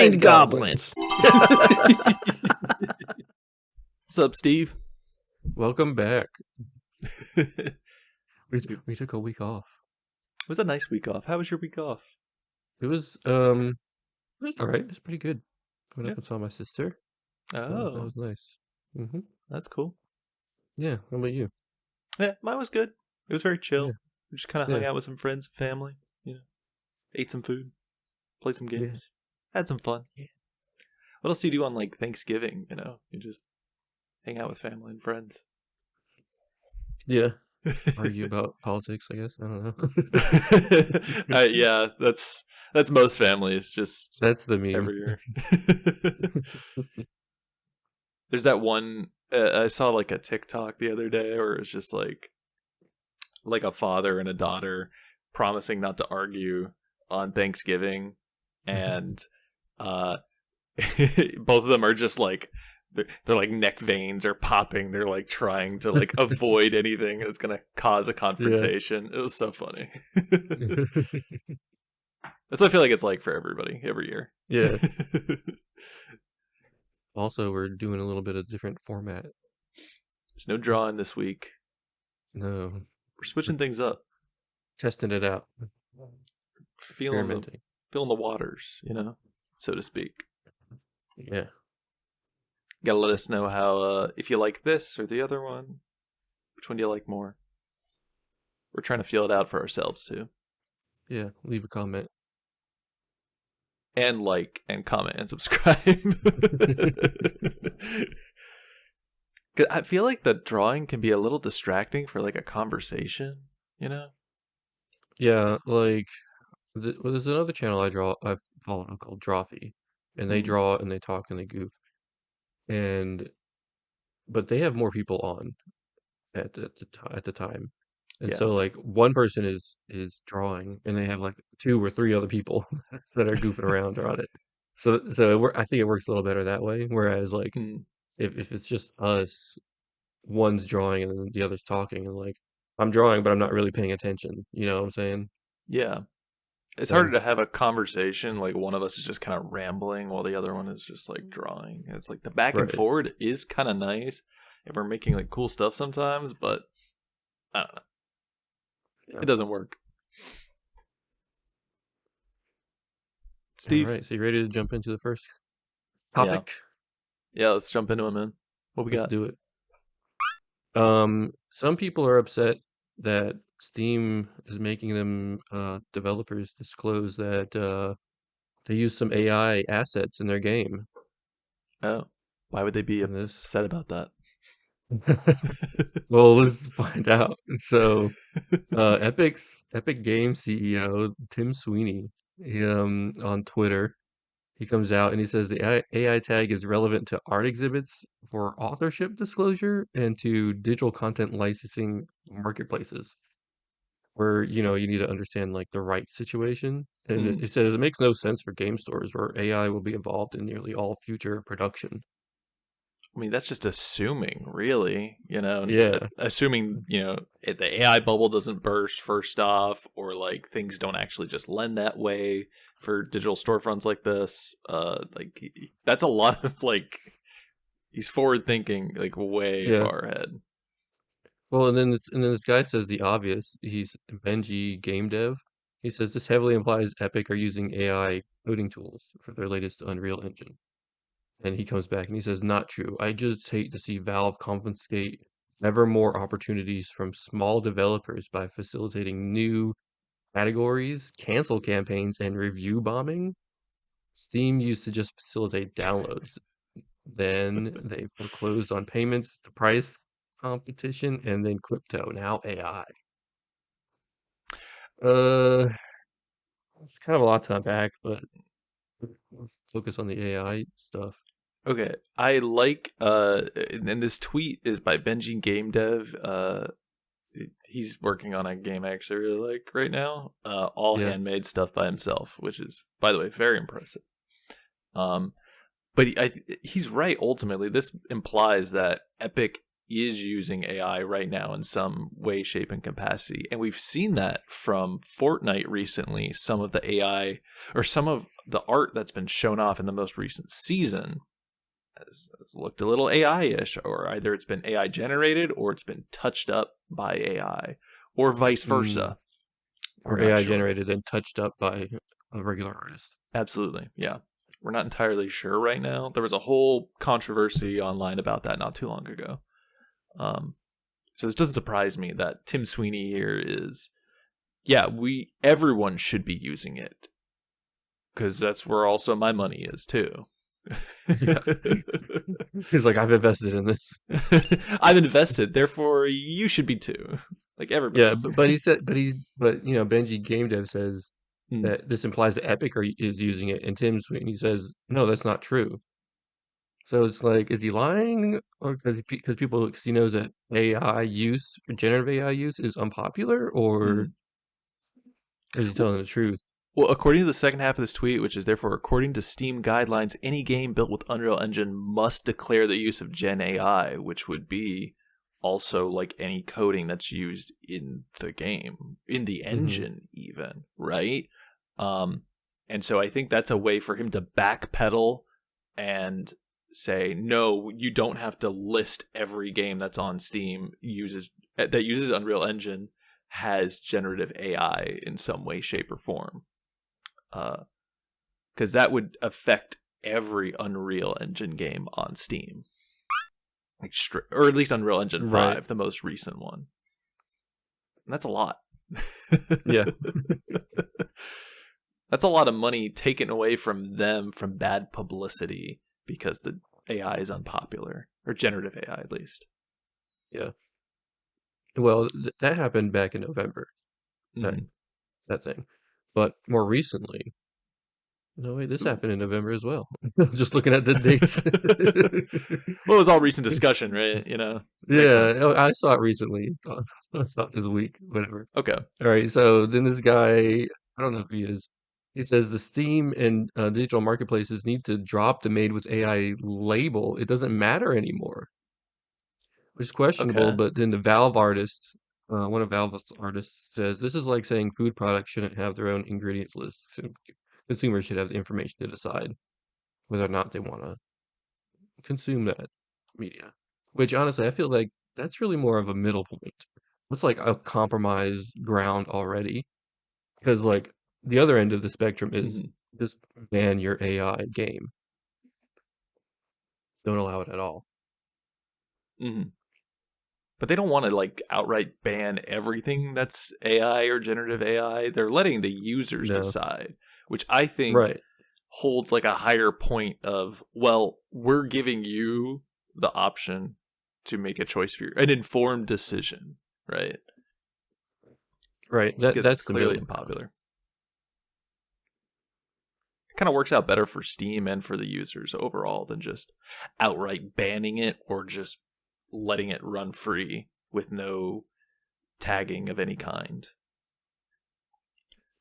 Mind Goblins. What's up, Steve? Welcome back. We took a week off. It was a nice week off. How was your week off? It was all right. It was pretty good. Went up and saw my sister. Oh, So that was nice. Mm-hmm. That's cool. Yeah. How about you? Yeah, mine was good. It was very chill. Yeah. We just kind of hung out with some friends, family. Ate some food, played some games, had some fun. Yeah. What else do you do on like Thanksgiving? You just hang out with family and friends. Yeah. Argue about politics, I guess. I don't know. Yeah, that's most families. Just That's the meme. every year. There's that one I saw like a TikTok the other day where it's just like a father and a daughter promising not to argue on Thanksgiving, and both of them are just like they're like neck veins are popping. They're like trying to like avoid anything that's gonna cause a confrontation. It was so funny. That's what I feel like it's like for everybody every year. Yeah. Also, we're doing a little bit of different format. There's no drawing this week. No. We're switching things up. Testing it out. Feeling the waters, so to speak. Yeah. Gotta let us know how if you like this or the other one. Which one do you like more? We're trying to feel it out for ourselves too. Yeah. Leave a comment. And like and comment and subscribe. Cause I feel like the drawing can be a little distracting for like a conversation, Yeah, like there's another channel I follow called Drawfee, and they draw and they talk and they goof, but they have more people on at the time, and so like one person is drawing and they have like 2 or 3 other people that are goofing around on it. So I think it works a little better that way. Whereas like if it's just us, one's drawing and then the other's talking, and like I'm drawing but I'm not really paying attention. You know what I'm saying? Yeah. It's harder to have a conversation, like one of us is just kind of rambling while the other one is just like drawing. And it's like the back and forward is kind of nice if we're making like cool stuff sometimes, but I don't know. Yeah. It doesn't work. Steve. All right, so you ready to jump into the first topic? Yeah, let's jump into it, man. What we got? Let's do it. Some people are upset that Steam is making them developers disclose that they use some AI assets in their game. Oh, why would they be upset about that? Well, let's find out. So, Epic Games CEO Tim Sweeney, on Twitter, he comes out and he says the AI tag is relevant to art exhibits for authorship disclosure and to digital content licensing marketplaces, where you need to understand like the rights situation. And it says it makes no sense for game stores where AI will be involved in nearly all future production. I mean, that's just assuming, really, Yeah. Assuming, the AI bubble doesn't burst first off, or like things don't actually just lend that way for digital storefronts like this. Like that's a lot of like, he's forward thinking, like way far ahead. Well, and then this guy says the obvious. He's Benji Game Dev. He says this heavily implies Epic are using AI coding tools for their latest Unreal Engine. And he comes back and he says, not true. I just hate to see Valve confiscate ever more opportunities from small developers by facilitating new categories, cancel campaigns, and review bombing. Steam used to just facilitate downloads. Then they foreclosed on payments, the price competition, and then crypto, now AI. It's kind of a lot to unpack, but let's focus on the AI stuff. Okay, I like and this tweet is by Benji Game Dev. He's working on a game I actually really like right now. All handmade stuff by himself, which is, by the way, very impressive. But he's right. Ultimately, this implies that Epic is using AI right now in some way, shape, and capacity. And we've seen that from Fortnite recently. Some of the AI or some of the art that's been shown off in the most recent season has looked a little AI-ish, or either it's been AI generated or it's been touched up by AI, or vice Mm. versa. We're Or not AI sure. generated and touched up by a regular artist. Absolutely, yeah. We're not entirely sure right now. There was a whole controversy online about that not too long ago. Um, so this doesn't surprise me that Tim Sweeney here is, yeah, everyone should be using it because that's where also my money is too. Yeah. He's like, I've invested in this. I've invested, therefore you should be too. Like Yeah, everybody. but he said, but Benji Game Dev says Mm, that this implies that Epic is using it, and Tim Sweeney says, no, that's not true. So it's like, is he lying, or because people, because he knows that AI use, generative AI use, is unpopular, or mm. is he telling the truth? Well, according to the second half of this tweet, which is therefore according to Steam guidelines, any game built with Unreal Engine must declare the use of Gen AI, which would be also like any coding that's used in the game, in the Hmm. engine, even, right? Um, and so I think that's a way for him to backpedal and say, no, you don't have to list every game that's on Steam that uses Unreal Engine has generative AI in some way, shape, or form, because that would affect every Unreal Engine game on Steam, like or at least Unreal Engine Right. 5, the most recent one. And that's a lot. Yeah. That's a lot of money taken away from them from bad publicity because the AI is unpopular, or generative AI at least. Yeah. Well, that happened back in November, that Mm. that thing. But more recently, no, wait, this Ooh. happened in November as well. Just looking at the dates. Well, it was all recent discussion, right? Makes Yeah, sense. oh, I saw it recently. I saw it this week, whatever. Okay. All right, so then this guy, I don't know who he is. He says the Steam and digital marketplaces need to drop the made with AI label. It doesn't matter anymore, which is questionable. Okay. But then the Valve artist, one of Valve's artists says this is like saying food products shouldn't have their own ingredients lists. And consumers should have the information to decide whether or not they want to consume that media. Which honestly, I feel like that's really more of a middle point. It's like a compromise ground already. Because like the other end of the spectrum is Hmm. just ban your AI game. Don't allow it at all. Hmm. But they don't want to like outright ban everything that's AI or generative AI. They're letting the users No. decide, which I think Right. holds like a higher point of, well, we're giving you the option to make a choice for an informed decision, right? Right. Because it's That's the clearly middle ground. unpopular. It kind of works out better for Steam and for the users overall than just outright banning it or just letting it run free with no tagging of any kind.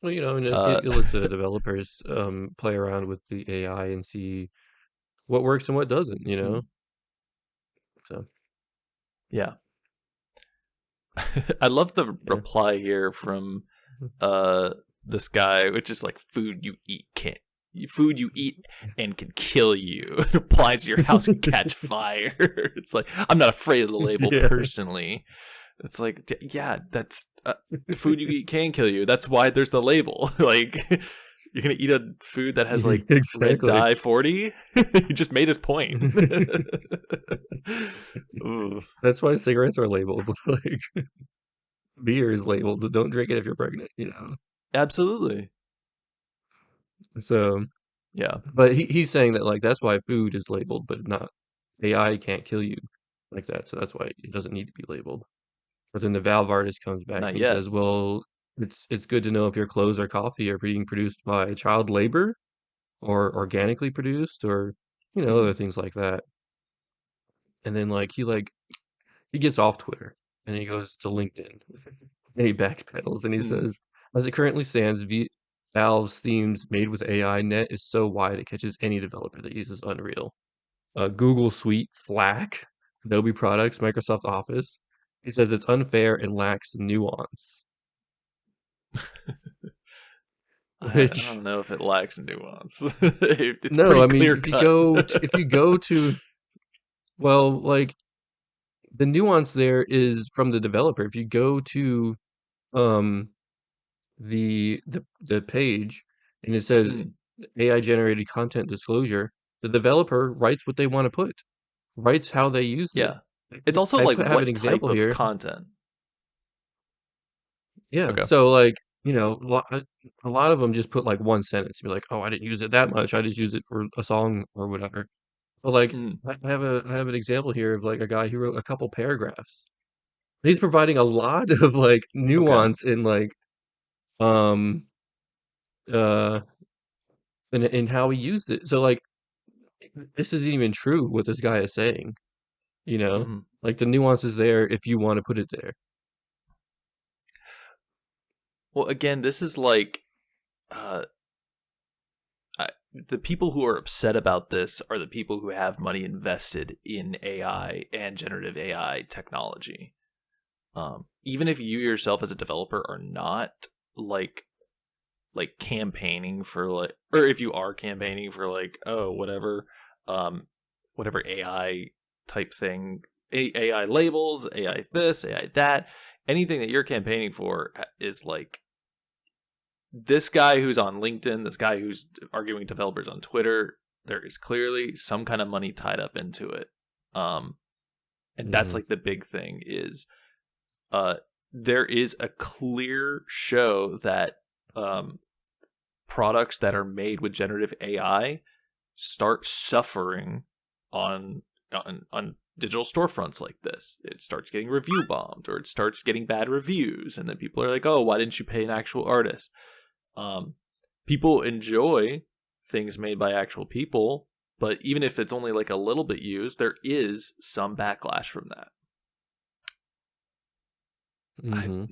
Well, and Uh, it lets the developers play around with the AI and see what works and what doesn't. So yeah. I love the yeah. reply here from uh this guy, which is like, food you eat and can kill you. It applies to your house and catch fire. It's like, I'm not afraid of the label Yeah. personally. It's like, yeah, that's food you eat can kill you. That's why there's the label. Like, you're gonna eat a food that has like red Exactly. dye 40. He just made his point. Ooh, That's why cigarettes are labeled. Like beer is labeled. Don't drink it if you're pregnant. absolutely. So, Yeah. but he's saying that like that's why food is labeled, but not AI can't kill you like that. So that's why it doesn't need to be labeled. But then the Valve artist comes back Not and he yet. says, "Well, it's good to know if your clothes or coffee are being produced by child labor or organically produced or other Mm, things like that." And then he gets off Twitter and he goes to LinkedIn and he backpedals and he mm, says, "As it currently stands, Valve's themes made with AI net is so wide it catches any developer that uses Unreal. Google Suite, Slack." Adobe products, Microsoft Office. He says it's unfair and lacks nuance. I Which don't know if it lacks nuance. It's no, pretty I mean clear cut. if you go to well, like the nuance there is from the developer. If you go to um the page and it says Mm, AI generated content disclosure, the developer writes what they want to put, writes how they used it. yeah. It's also I like put have an what type example of here. content? Yeah, Okay. so like, a lot of them just put like one sentence, be like, "Oh, I didn't use it that much. I just use it for a song or whatever." But like, Mm, I have an example here of like a guy who wrote a couple paragraphs. He's providing a lot of like okay. nuance um uh in how he used it. So like, this isn't even true what this guy is saying, you know? Hmm. Like the nuance is there if you want to put it there. Well, again, this is like uh, the people who are upset about this are the people who have money invested in AI and generative AI technology. Even if you yourself as a developer are not like campaigning for like, or if you are campaigning for like, oh, um whatever AI type thing, AI labels, AI this, AI that, anything that you're campaigning for is like this guy who's on LinkedIn, this guy who's arguing with developers on Twitter, there is clearly some kind of money tied up into it. Um, and that's Hmm. like the big thing is uh there is a clear show that um products that are made with generative AI start suffering on on digital storefronts like this. It starts getting review bombed or it starts getting bad reviews, and then people are like, "Oh, why didn't you pay an actual artist?" Um, People enjoy things made by actual people, but even if it's only like a little bit used, there is some backlash from that. I Hmm.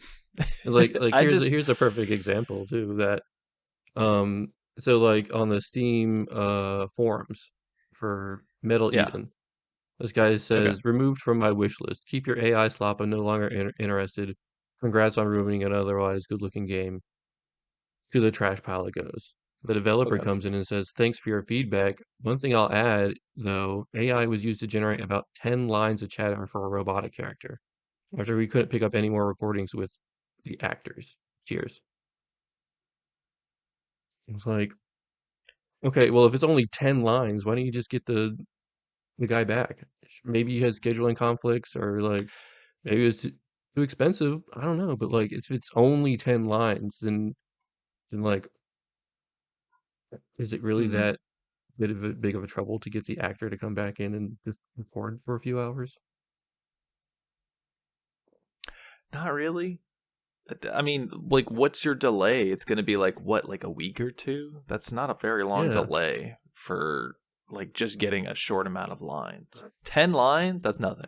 Like I just here's a perfect example too that so like on the Steam forums for Metal yeah, Eden, this guy okay, says removed from my wish list. Keep your AI slop. I'm no longer interested. Congrats on ruining an otherwise good looking game. To the trash pile it goes. The developer okay. comes in and says, thanks for your feedback. One thing I'll add, though, AI was used to generate about 10 lines of chatter for a robotic character. After we couldn't pick up any more recordings with the actors. Cheers. It's like, okay, well, if it's only 10 lines, why don't you just get the guy back? Maybe he has scheduling conflicts or like maybe it's too expensive. I don't know, but like if it's only 10 lines, then like is it really Hmm. that big of a trouble to get the actor to come back in and just record for a few hours? Not really. I mean, like, what's your delay? It's going to be like what, like a week or two? That's not a very long Yeah, delay for like just getting a short amount of lines. 10 lines? That's nothing.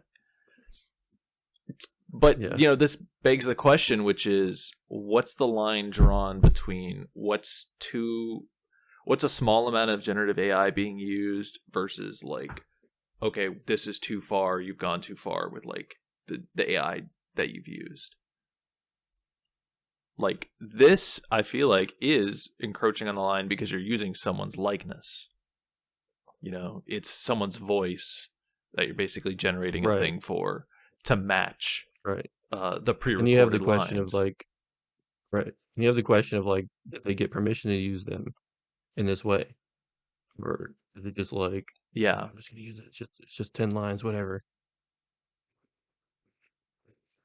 But, yeah, this begs the question, which is what's the line drawn between what's a small amount of generative AI being used versus like, okay, this is too far, you've gone too far with like the AI that you've used. Like this, I feel like is encroaching on the line because you're using someone's likeness. It's someone's voice that you're basically generating a right, thing for to match right. the And you have the pre-recorded question of lines. like, right. And you have the question of like, did they get permission to use them in this way? Or is it just like, Yeah, I'm just gonna use it. It's just 10 lines, whatever.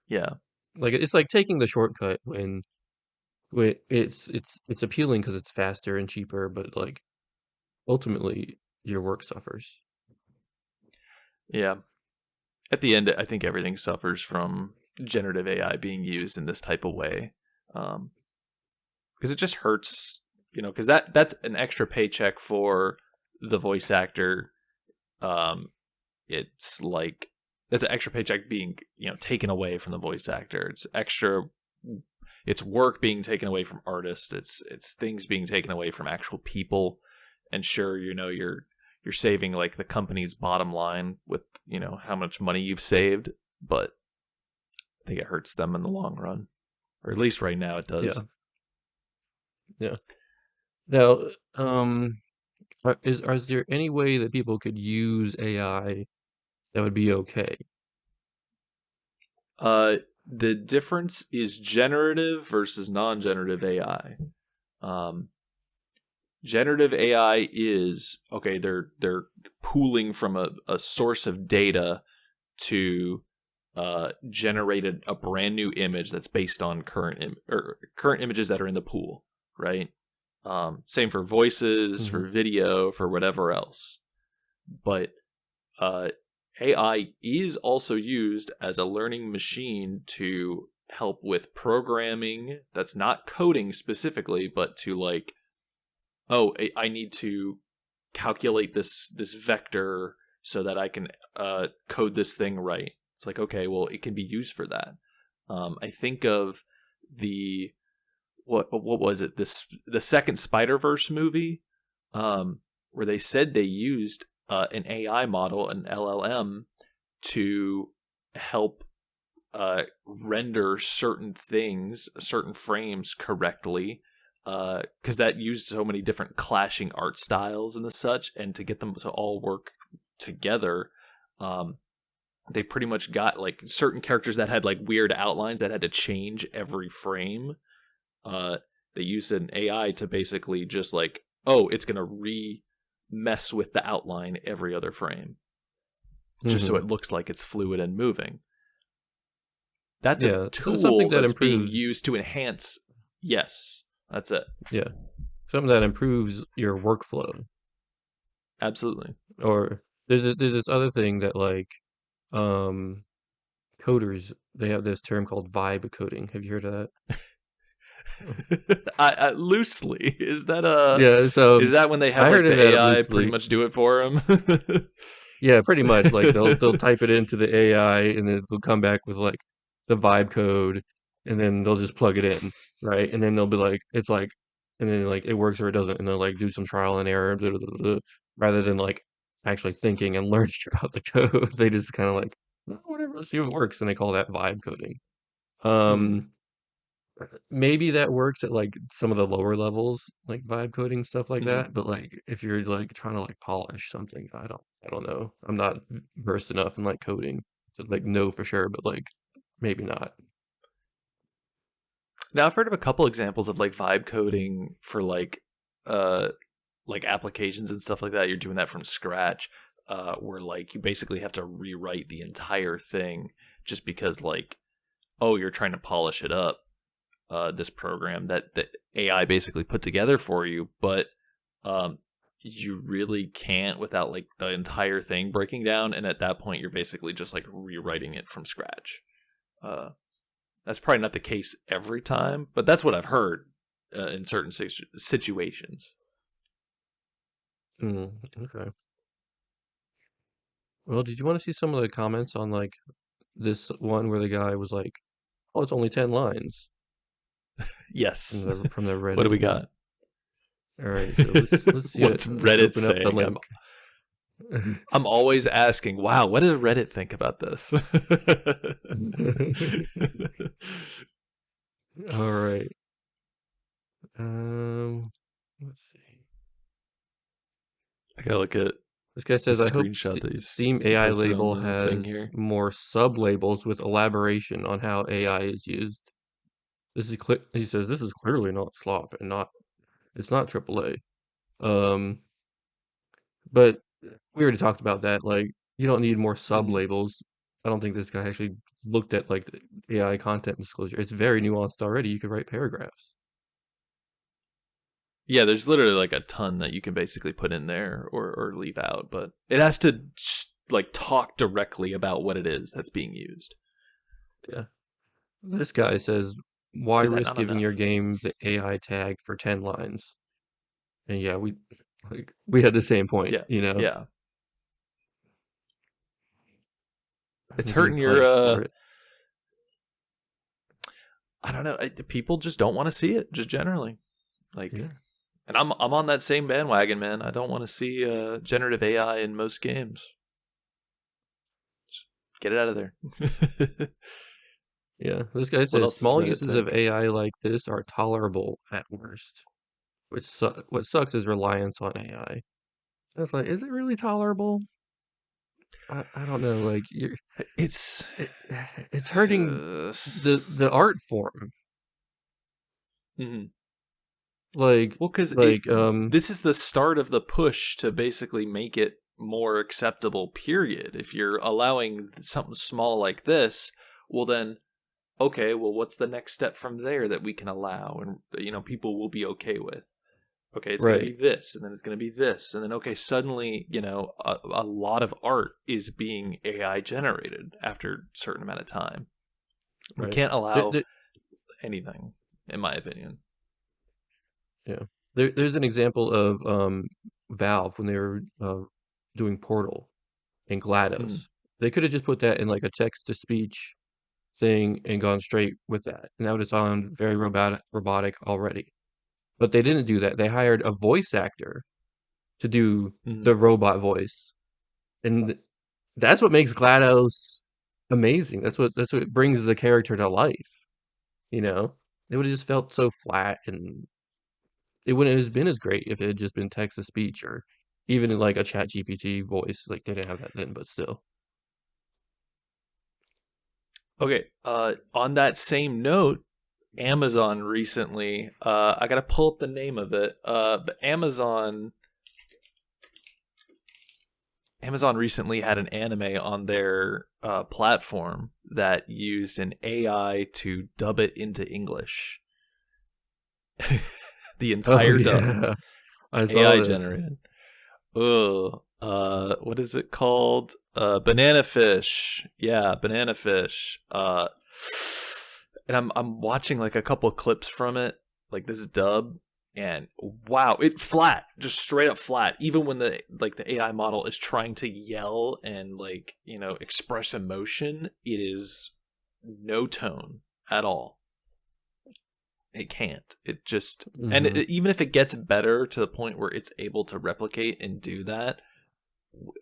yeah, Like it's like taking the shortcut when it's appealing because it's faster and cheaper, but like ultimately your work suffers. yeah. At the end, I think everything suffers from generative AI being used in this type of way, because it just hurts. Because that's an extra paycheck for the voice actor. Um, it's like that's an extra paycheck being taken away from the voice actor. It's work being taken away from artists. It's things being taken away from actual people. And sure, you're you're saving like the company's bottom line with, how much money you've saved, but I think it hurts them in the long run, or at least right now it does. Yeah. Yeah. Now, is there any way that people could use AI that would be okay? The difference is generative versus non-generative AI. Generative AI is okay. They're pooling from a source of data to generate a brand new image that's based on current images that are in the pool, right? Same for voices, Hmm. for video, for whatever else. But AI is also used as a learning machine to help with programming that's not coding specifically, but to like, oh, I need to calculate this vector so that I can code this thing right. It's like, okay, well, it can be used for that. I think of the what was it, the second Spider-Verse movie, where they said they used an AI model, an LLM, to help render certain things, certain frames correctly, because that used so many different clashing art styles and the such, and to get them to all work together, they pretty much got like certain characters that had like weird outlines that had to change every frame. They used an AI to basically just like, oh, it's gonna mess with the outline every other frame, just so Hmm. it looks like it's fluid and moving. That's a Yeah, so something tool that that's being improves. used to enhance. Yes, that's it. Yeah, something that improves your workflow. Absolutely. Or there's this other thing that like um coders, they have this term called vibe coding. Have you heard of that? I loosely, Yeah, so is that when they have I heard like of the that AI pretty loosely. much do it for them? Yeah, pretty much. Like they'll type it into the AI and then they'll come back with like the vibe code and then they'll just plug it in, right? And then they'll be like, it's like, and then like it works or it doesn't, and they'll like do some trial and error, blah, blah, blah, blah, rather than like actually thinking and learning about the code. They just kind of like, "Oh, whatever, let's see if it works," and they call that vibe coding. Hmm. Um, Maybe that works at like some of the lower levels, like vibe coding stuff like Hmm. that. But like if you're like trying to like polish something, I don't know. I'm not versed enough in like coding to like know for sure, but like maybe not. Now I've heard of a couple examples of like vibe coding for uh like applications and stuff like that. You're doing that from scratch, where like you basically have to rewrite the entire thing just because like, oh, you're trying to polish it up. This program that the AI basically put together for you, but um, you really can't without like the entire thing breaking down, and at that point, you're basically just like rewriting it from scratch. Uh, that's probably not the case every time, but that's what I've heard in certain situations. Mm, okay. Well, did you want to see some of the comments on like this one where the guy was like, "Oh, it's only 10 lines," from Yes. the What do Reddit? we got? All right, so let's see it. What's Let's Reddit open up the saying? link. I'm always asking, wow, what does Reddit think about this? All right. Let's see. I gotta look at This guy the says, I hope screenshot that Steam you AI posted on label the thing has here. more sub-labels with elaboration on how AI is used. This is he says, this is clearly not slop and it's not AAA. Um, but we already talked about that. Like, you don't need more Hmm. sub-labels. I don't think this guy actually looked at like the AI content disclosure. It's very nuanced already. You could write paragraphs. Yeah, there's literally like a ton that you can basically put in there or leave out, but it has to like talk directly about what it is that's being used. Yeah. This guy says, why Is that risk not giving your enough? game the AI tag for 10 lines? And yeah, we had the same point, Yeah, you know. yeah. It's You're getting hurting your. punished for it. I don't know. People just don't want to see it. Just generally, like Yeah. And I'm on that same bandwagon, man. I don't want to see generative AI in most games. Just get it out of there. Yeah, this guy What says else does small Reddit uses of think? AI like this are tolerable at worst. What sucks is reliance on AI. It's like, is it really tolerable? I don't know. Like It's it, it's hurting uh, the art form. mhm. Like Well, because it like this is the start of the push to basically make it more acceptable. Period. If you're allowing something small like this, well then, okay, well what's the next step from there that we can allow and people will be okay with? Okay, it's going to be right, this, and then it's going to be this, and then okay, suddenly a lot of art is being AI generated after a certain amount of time. We right. can't There, allow there, anything, in my opinion. yeah. There's an example of Valve when they were doing Portal and Mm, GLaDOS. They could have just put that in like a text to speech thing and gone straight with that, and that would have sounded very robotic already. But they didn't do that. They hired a voice actor to do mm. the robot voice, and that's what makes GLaDOS amazing. That's what brings the character to life. You know, it would have just felt so flat, and it wouldn't have been as great if it had just been text to speech or even in like a Chat GPT voice. Like they didn't have that then, but still. Okay, on that same note, Amazon recently, I gotta pull up the name of it. But Amazon recently had an anime on their platform that used an AI to dub it into English. The Oh entire dub, yeah, I saw AI this. generated. Ugh. What is it called? Banana fish. Yeah, banana fish. And I'm watching like a couple of clips from it, like this dub, and wow, it flat, just straight up flat. Even when the AI model is trying to yell and express emotion, it is no tone at all. It can't. It just Hmm. even if it gets better to the point where it's able to replicate and do that,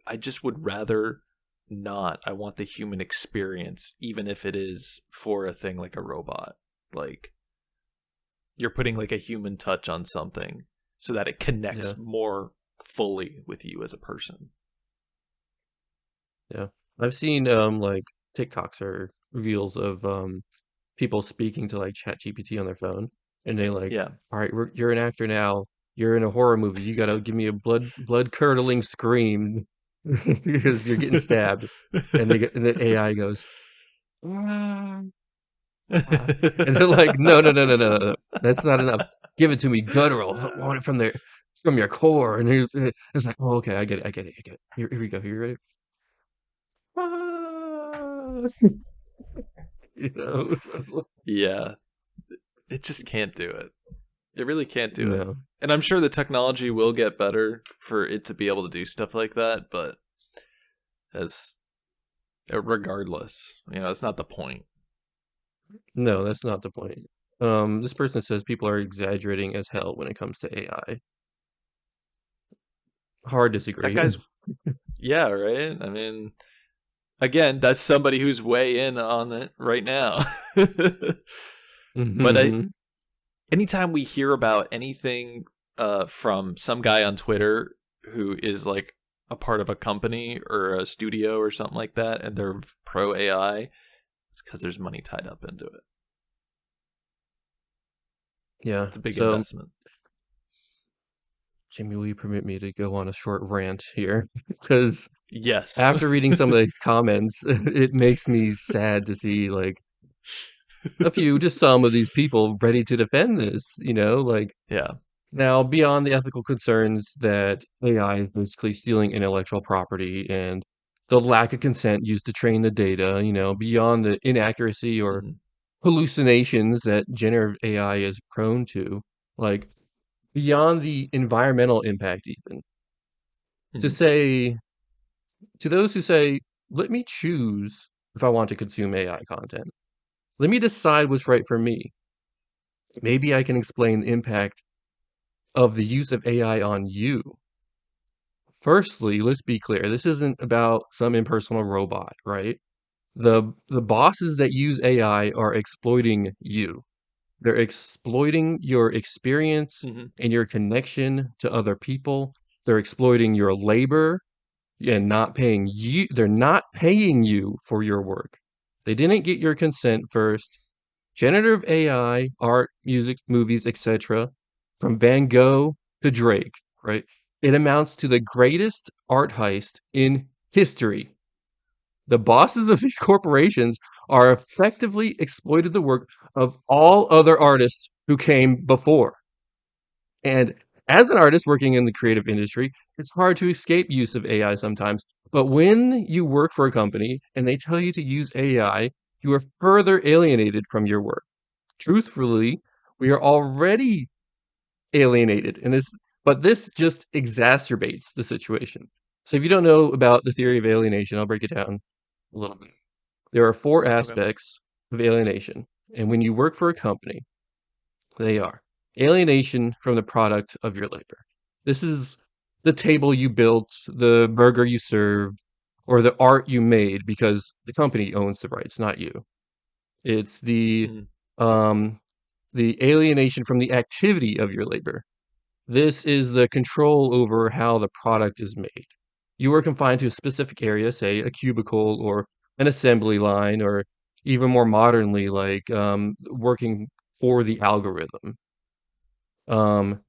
I just would rather not. I want the human experience, even if it is for a thing like a robot. Like you're putting like a human touch on something so that it Yeah, connects more fully with you as a person. yeah. I've seen like TikToks or reels of people speaking to like Chat GPT on their phone, and they like, Yeah. all right, you're an actor now. You're in a horror movie. You gotta give me a blood curdling scream because you're getting stabbed, and the AI goes, "Ah, ah." And they're like, no, no, no, no, no, no, no. That's not enough. Give it to me, guttural. I want it from your core. And it's like, oh, okay, I get it, I get it, I get it. Here we go. Here, you ready? Ah. You know, so it's like, Yeah. It just can't do it. It really can't do it. no, And I'm sure the technology will get better for it to be able to do stuff like that, but as regardless, it's not the point. no, that's not the point. This person says people are exaggerating as hell when it comes to AI. Hard That disagree. guy's yeah, right? I mean, again, that's somebody who's way in on it right now. But Hmm. anytime we hear about anything from some guy on Twitter who is like a part of a company or a studio or something like that, and they're pro AI, it's because there's money tied up into it. Yeah. It's a big So, investment. Jimmy, will you permit me to go on a short rant here? Because Yes. after reading some of these comments, it makes me sad to see like just some of these people ready to defend this, like Yeah. now beyond the ethical concerns that AI is basically stealing intellectual property and the lack of consent used to train the data, beyond the inaccuracy or Mhm. hallucinations that generative AI is prone to, like beyond the environmental impact even, to Mhm. say to those who say, let me choose if I want to consume AI content. Let me decide what's right for me. Maybe I can explain the impact of the use of AI on you. Firstly, let's be clear. This isn't about some impersonal robot, right? The bosses that use AI are exploiting you. They're exploiting your experience Hmm. and your connection to other people. They're exploiting your labor and not paying you. They're not paying you for your work. They didn't get your consent first. Generative AI, art, music, movies, etc., from Van Gogh to Drake, right? It amounts to the greatest art heist in history. The bosses of these corporations are effectively exploited the work of all other artists who came before. And as an artist working in the creative industry, it's hard to escape use of AI sometimes. But when you work for a company and they tell you to use AI, you are further alienated from your work. Truthfully, we are already alienated in this, but this just exacerbates the situation. So if you don't know about the theory of alienation, I'll break it down a little bit. There are four Okay. aspects of alienation, and when you work for a company, they are alienation from the product of your labor. This is the table you built, the burger you served, or the art you made because the company owns the rights, not you. It's Hmm. um, the alienation from the activity of your labor. This is the control over how the product is made. You are confined to a specific area, say a cubicle or an assembly line, or even more modernly, like working for the algorithm. Um,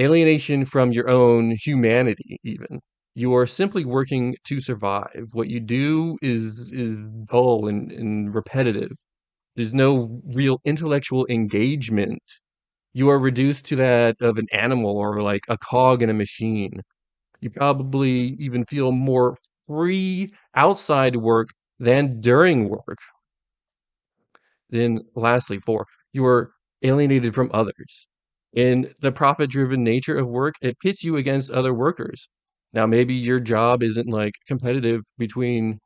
alienation from your own humanity, even. You are simply working to survive. What you do is dull and repetitive. There's no real intellectual engagement. You are reduced to that of an animal or like a cog in a machine. You probably even feel more free outside work than during work. Then, lastly, four, you are alienated from others. In the profit driven nature of work, it pits you against other workers. Now, maybe your job isn't like competitive between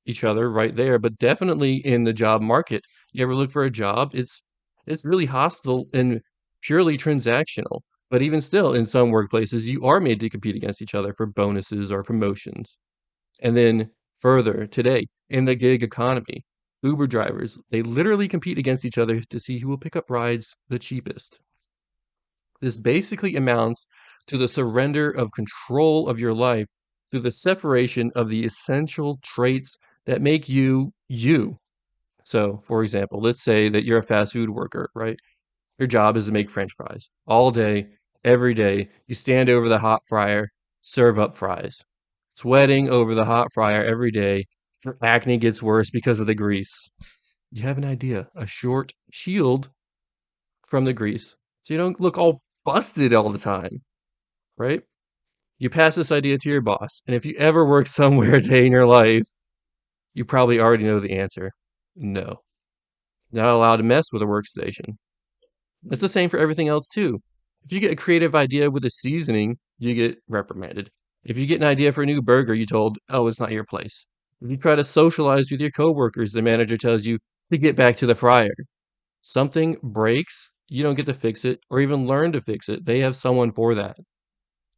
each other right there, but definitely in the job market. You ever look for a job? It's really hostile and purely transactional. But even still, in some workplaces, you are made to compete against each other for bonuses or promotions. And then further, today, in the gig economy, Uber drivers, they literally compete against each other to see who will pick up rides the cheapest. This basically amounts to the surrender of control of your life through the separation of the essential traits that make you you. So, for example, let's say that you're a fast food worker, right? Your job is to make french fries all day, every day. You stand over the hot fryer, serve up fries. Sweating over the hot fryer every day. Your acne gets worse because of the grease. You have an idea, a short shield from the grease. So you don't look all busted all the time, right? You pass this idea to your boss, and if you ever work somewhere a day in your life, you probably already know the answer. No. Not allowed to mess with a workstation. It's the same for everything else too. If you get a creative idea with a seasoning, you get reprimanded. If you get an idea for a new burger, you're told, oh, it's not your place. If you try to socialize with your coworkers, the manager tells you to get back to the fryer. Something breaks, you don't get to fix it or even learn to fix it. They have someone for that.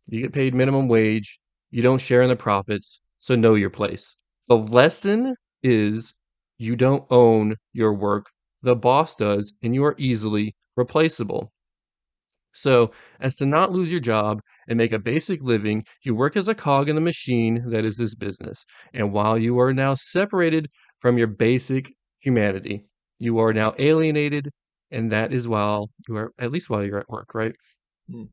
You get paid minimum wage. You don't share in the profits, so know your place. The lesson is you don't own your work. The boss does, and you are easily replaceable. So, as to not lose your job and make a basic living, you work as a cog in the machine that is this business. And while you are now separated from your basic humanity, you are now alienated, and that is while you are, at least while you're at work, right? Mm.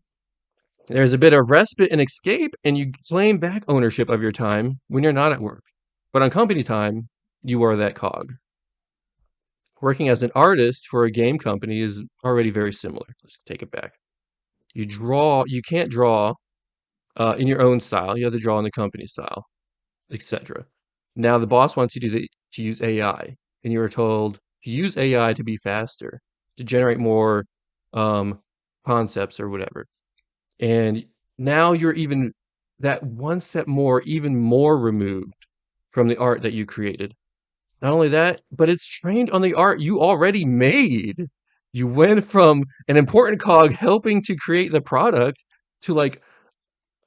There's a bit of respite and escape, and you claim back ownership of your time when you're not at work. But on company time, you are that cog. Working as an artist for a game company is already very similar. Let's take it back. You can't draw in your own style. You have to draw in the company style, etc. Now the boss wants you to use AI, and you are told to use AI to be faster, to generate more um, concepts or whatever. And now you're even that one step more, even more removed from the art that you created. Not only that, but it's trained on the art you already made. You went from an important cog helping to create the product to like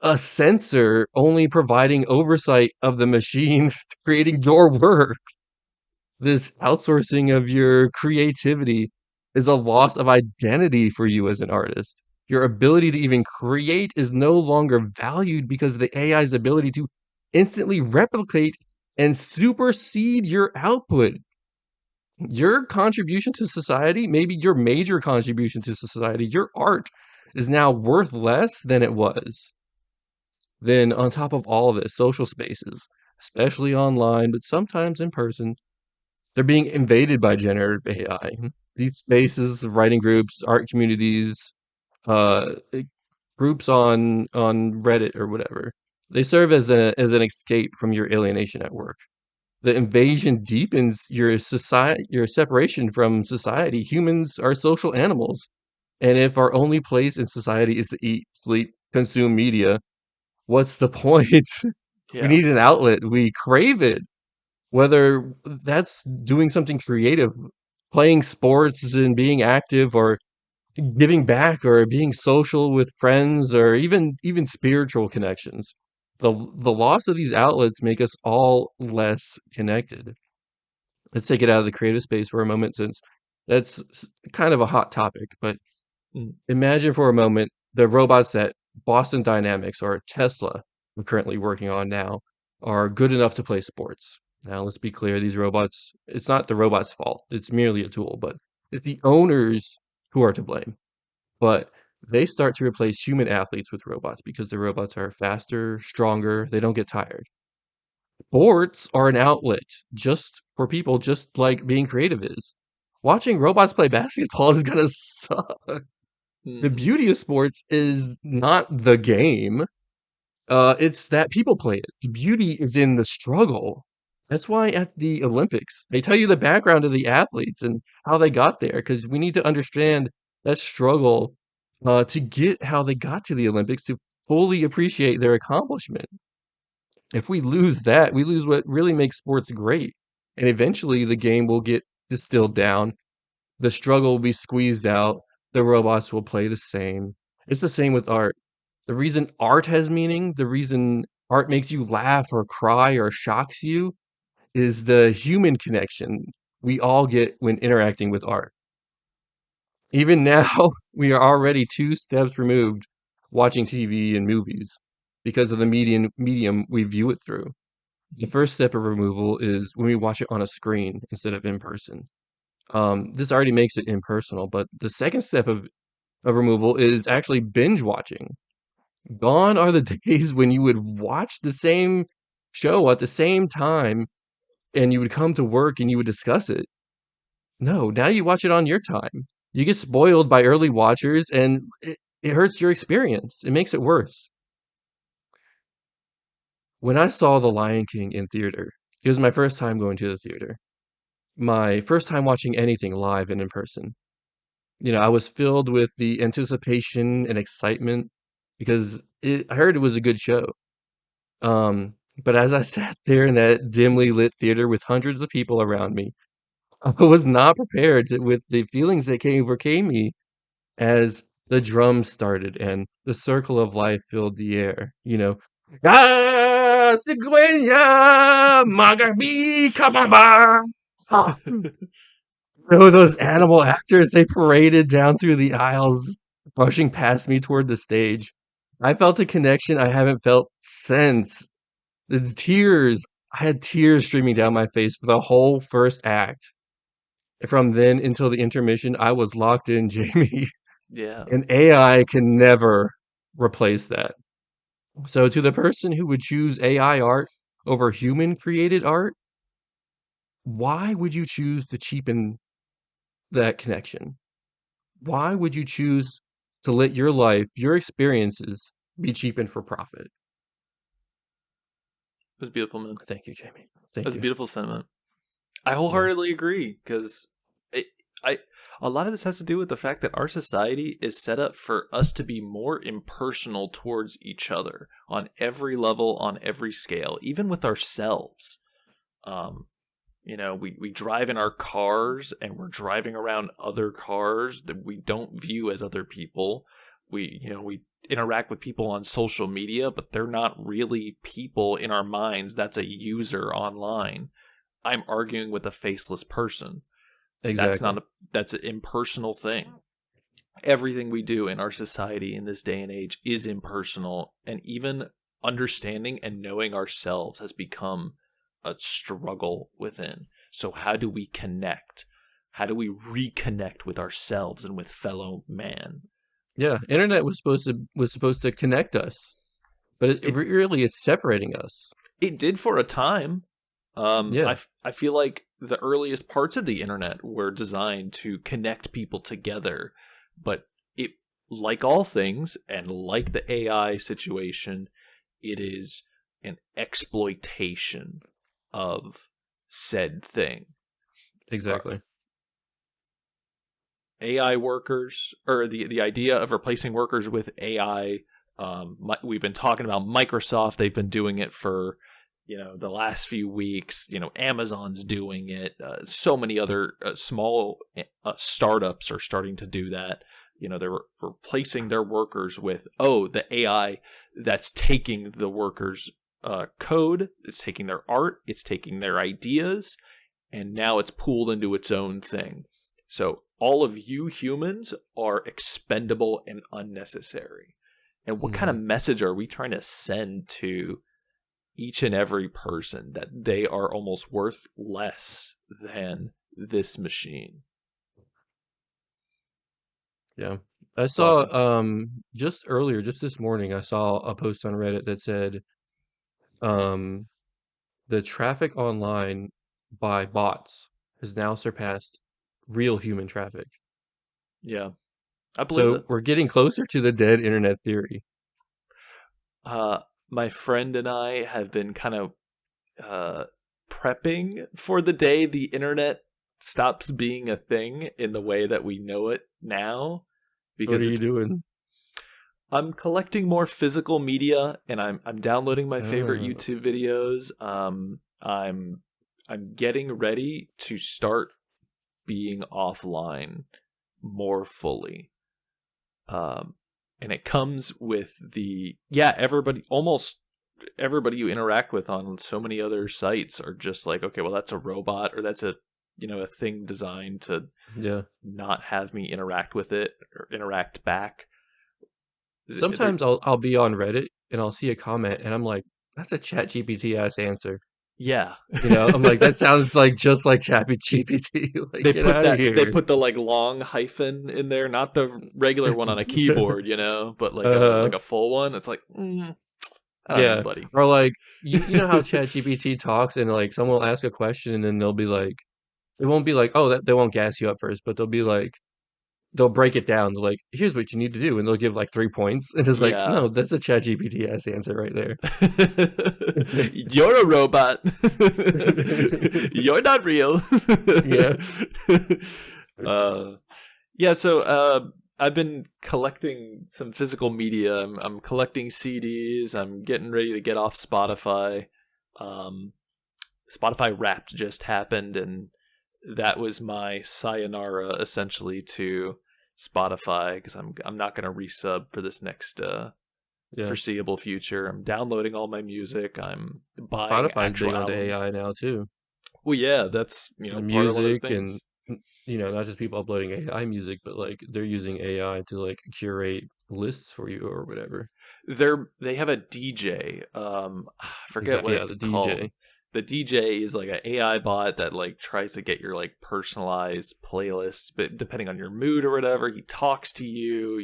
a sensor only providing oversight of the machine creating your work. This outsourcing of your creativity is a loss of identity for you as an artist. Your ability to even create is no longer valued because of the AI's ability to instantly replicate and supersede your output. Your contribution to society, maybe your major contribution to society, your art is now worth less than it was. Then, on top of all of this, social spaces, especially online, but sometimes in person, they're being invaded by generative AI. These spaces, writing groups, art communities, uh, eh, groups on Reddit or whatever, they serve as an escape from your alienation at work. The invasion deepens your separation from society. Humans are social animals, and if our only place in society is to eat, sleep, consume media, what's the point? We Yeah. need an outlet. We crave it. Whether that's doing something creative, playing sports and being active, or giving back, or being social with friends, or even spiritual connections. The loss of these outlets make us all less connected. Let's take it out of the creative space for a moment, since that's kind of a hot topic. But Mm. imagine for a moment the robots that Boston Dynamics or Tesla are currently working on now are good enough to play sports. Now, let's be clear, these robots, it's not the robot's fault. It's merely a tool, but it's the owners who are to blame. But they start to replace human athletes with robots because the robots are faster, stronger, they don't get tired. Sports are an outlet just for people, just like being creative is. Watching robots play basketball is gonna suck. The Hmm. beauty of sports is not the game. It's that people play it. The beauty is in the struggle. That's why at the Olympics, they tell you the background of the athletes and how they got there, because we need to understand that struggle to get how they got to the Olympics to fully appreciate their accomplishment. If we lose that, we lose what really makes sports great. And eventually the game will get distilled down, the struggle will be squeezed out, the robots will play the same. It's the same with art. The reason art has meaning, the reason art makes you laugh or cry or shocks you, is the human connection we all get when interacting with art. Even now, we are already two steps removed watching TV and movies because of the medium we view it through. The first step of removal is when we watch it on a screen instead of in person. This already makes it impersonal, but the second step of removal is actually binge watching. Gone are the days when you would watch the same show at the same time and you would come to work and you would discuss it. No, now you watch it on your time. You get spoiled by early watchers and it hurts your experience. It makes it worse. When I saw The Lion King in theater, it was my first time going to the theater. My first time watching anything live and in person. I was filled with the anticipation and excitement because I heard it was a good show. Um, but as I sat there in that dimly lit theater with hundreds of people around me, I was not prepared with the feelings that came overcame me as the drums started and the circle of life filled the air. Ah, cigüeña, magabi, kababa. Those animal actors, they paraded down through the aisles, rushing past me toward the stage. I felt a connection I haven't felt since. The tears, I had tears streaming down my face for the whole first act. From then until the intermission, I was locked in, Jamie. Yeah. And AI can never replace that. So, to the person who would choose AI art over human created art, why would you choose to cheapen that connection? Why would you choose to let your life, your experiences, be cheapened for profit? That's beautiful, man. Thank you, Jamie. Thank That's a you. beautiful sentiment. I Yeah. wholeheartedly agree because I a lot of this has to do with the fact that our society is set up for us to be more impersonal towards each other on every level, on every scale, even with ourselves. Um, We drive in our cars and we're driving around other cars that we don't view as other people. We interact with people on social media, but they're not really people in our minds. That's a user online. I'm arguing with a faceless person. Exactly. That's an impersonal thing. Everything we do in our society in this day and age is impersonal, and even understanding and knowing ourselves has become a struggle within. So how do we connect? How do we reconnect with ourselves and with fellow man? Yeah, internet was supposed to connect us, but it It really it's separating us. it did for a time. Yeah, I feel like the earliest parts of the internet were designed to connect people together, but it, like all things, and like the AI situation, it is an exploitation of said thing. Uh, exactly. AI workers, or the idea of replacing workers with AI. We've been talking about Microsoft. They've been doing it for the last few weeks. Amazon's doing it. So many other small startups are starting to do that. They're replacing their workers with the AI that's taking the workers' code. It's taking their art. It's taking their ideas, and now it's pooled into its own thing. So all of you humans are expendable and unnecessary. And what kind Hmm. of message are we trying to send to each and every person that they are almost worth less than this machine? Yeah. I It's saw often, just earlier, just this morning, I saw a post on Reddit that said um the traffic online by bots has now surpassed real human traffic. yeah, I believe So it. we're getting closer to the dead internet theory. Uh, my friend and I have been kind of uh, prepping for the day the internet stops being a thing in the way that we know it now, What are because you it's doing? I'm collecting more physical media, and I'm downloading my favorite Uh, YouTube videos. I'm getting ready to start being offline more fully. Um, and it comes with almost everybody you interact with on so many other sites are just like, okay, well, that's a robot, or that's a thing designed to yeah. not have me interact with it or interact back. They're, Sometimes I'll be on Reddit and I'll see a comment and I'm like, that's a Chat GPT ass answer. yeah. I'm like, that sounds like just like Chat GPT. Like, get out of They here. put the like long hyphen in there, not the regular one on a keyboard, but like a uh, like a full one. It's like, I don't know, yeah. buddy. Or like, you know how Chat GPT talks and like someone will ask a question and then they'll be like, it won't be like, oh, that they won't gas you up first, but they'll be like, they'll break it down. They're like, here's what you need to do. And they'll give like 3 points. And it's like, Yeah. no, that's a Chat GPT ass answer right there. You're a robot. You're not real. Yeah. uh yeah, so I've been collecting some physical media. I'm collecting CDs. I'm getting ready to get off Spotify. Um Spotify Wrapped just happened, and that was my sayonara essentially to Spotify, because I'm not going to resub for this next Yeah. foreseeable future. I'm downloading all my music. I'm buying Spotify's actual big onto albums. AI now too. Well, yeah, that's The part of one of the music and things. not just people uploading AI music, but like they're using AI to like curate lists for you or whatever. They have a DJ. I forget Exactly. what Yeah, it's the called. DJ. The DJ is like an AI bot that like tries to get your like personalized playlist, but depending on your mood or whatever, he talks to you.